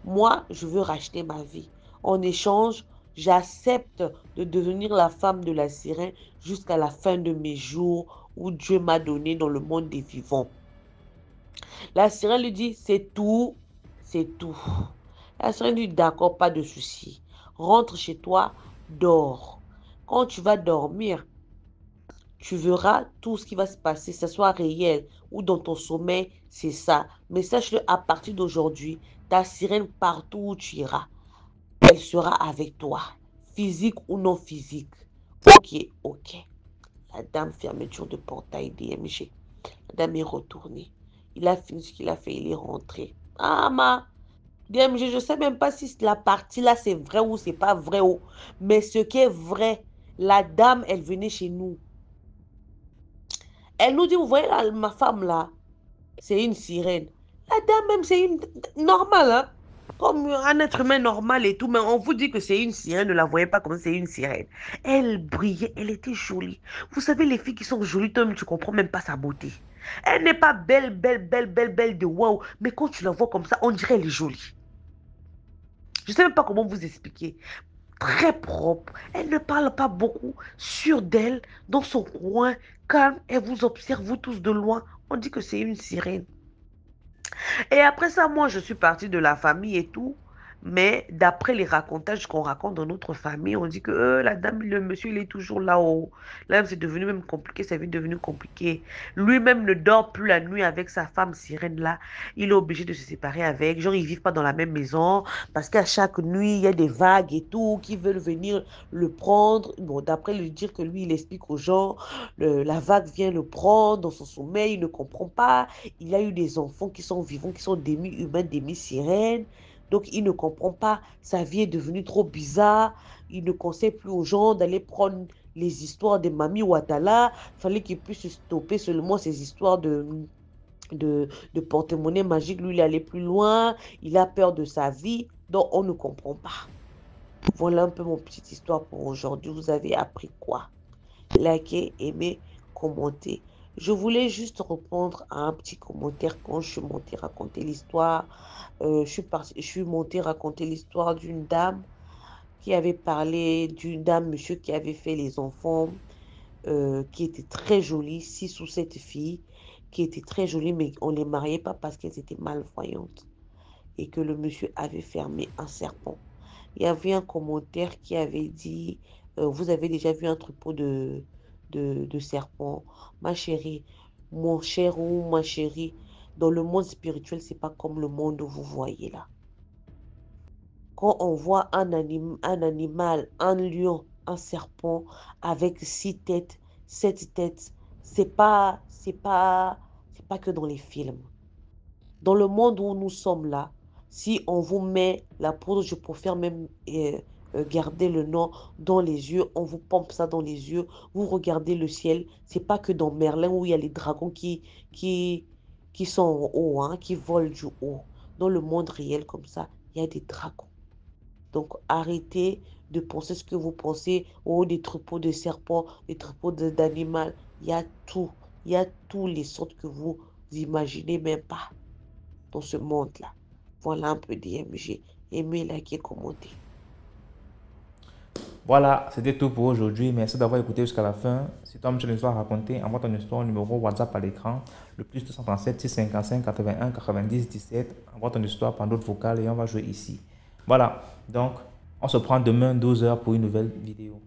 Moi, je veux racheter ma vie. En échange, j'accepte de devenir la femme de la sirène jusqu'à la fin de mes jours où Dieu m'a donné dans le monde des vivants. La sirène lui dit, c'est tout, c'est tout. La sirène lui dit, d'accord, pas de souci. Rentre chez toi, dors. Quand tu vas dormir, tu verras tout ce qui va se passer, que ce soit réel ou dans ton sommeil, c'est ça. Mais sache-le, à partir d'aujourd'hui, ta sirène, partout où tu iras, elle sera avec toi, physique ou non physique. Ok, ok. La dame fermeture de portail DMG. La dame est retournée. Il a fini ce qu'il a fait, il est rentré. Ah, DMG, je ne sais même pas si la partie là c'est vrai ou c'est pas vrai. Mais ce qui est vrai, la dame, elle venait chez nous. Elle nous dit, vous voyez là, ma femme là, c'est une sirène. La dame même, c'est une normale, hein? Comme un être humain normal et tout, mais on vous dit que c'est une sirène, ne la voyez pas comme c'est une sirène. Elle brillait, elle était jolie. Vous savez, les filles qui sont jolies, toi-même, tu comprends même pas sa beauté. Elle n'est pas belle, belle, belle, belle, belle de waouh, mais quand tu la vois comme ça, on dirait elle est jolie. Je ne sais même pas comment vous expliquer. Très propre. Elle ne parle pas beaucoup. Sûre d'elle, dans son coin, calme. Elle vous observe, vous tous de loin. On dit que c'est une sirène. Et après ça, moi, je suis partie de la famille et tout. Mais d'après les racontages qu'on raconte dans notre famille, on dit que la dame, le monsieur, il est toujours là-haut. Là, c'est devenu même compliqué, ça vie devenu compliqué. Lui-même ne dort plus la nuit avec sa femme sirène là. Il est obligé de se séparer avec. Genre, ils vivent pas dans la même maison parce qu'à chaque nuit, il y a des vagues et tout qui veulent venir le prendre. Bon, d'après lui dire que lui, il explique aux gens, la vague vient le prendre dans son sommeil, il ne comprend pas. Il a eu des enfants qui sont vivants, qui sont demi-humains, demi-sirènes. Donc, il ne comprend pas. Sa vie est devenue trop bizarre. Il ne conseille plus aux gens d'aller prendre les histoires de Mami Ouattara. Il fallait qu'il puisse stopper seulement ces histoires de porte-monnaie magique. Lui, il est allé plus loin. Il a peur de sa vie. Donc, on ne comprend pas. Voilà un peu mon petite histoire pour aujourd'hui. Vous avez appris quoi? Likez, aimez, commentez. Je voulais juste répondre à un petit commentaire quand je suis montée raconter l'histoire. Je suis montée raconter l'histoire d'une dame qui avait parlé d'une dame, monsieur, qui avait fait les enfants, qui était très jolie, 6 ou 7 filles, qui étaient très jolies, mais on ne les mariait pas parce qu'elles étaient malvoyantes et que le monsieur avait fermé un serpent. Il y avait un commentaire qui avait dit, vous avez déjà vu un troupeau de serpents? Ma chérie, mon cher ou ma chérie, dans le monde spirituel, c'est pas comme le monde où vous voyez là. Quand on voit un animal, un lion, un serpent avec 6 têtes, 7 têtes, c'est pas que dans les films. Dans le monde où nous sommes là, si on vous met la poudre, je préfère même garder le nom dans les yeux, on vous pompe ça dans les yeux, vous regardez le ciel, c'est pas que dans Merlin où il y a les dragons qui, qui sont en haut, hein, qui volent du haut. Dans le monde réel comme ça, il y a des dragons. Donc arrêtez de penser ce que vous pensez, oh, des troupeaux de serpents, des troupeaux d'animaux, il y a tout, il y a tous les sortes que vous imaginez même pas dans ce monde-là. Voilà un peu d'IMG. Aimez, likez, commentez. Voilà, c'était tout pour aujourd'hui. Merci d'avoir écouté jusqu'à la fin. Si tu as une histoire à raconter, envoie ton histoire au numéro WhatsApp à l'écran, le plus 237 655 81 90 17. Envoie ton histoire par note vocale et on va jouer ici. Voilà, donc on se prend demain 12h pour une nouvelle vidéo.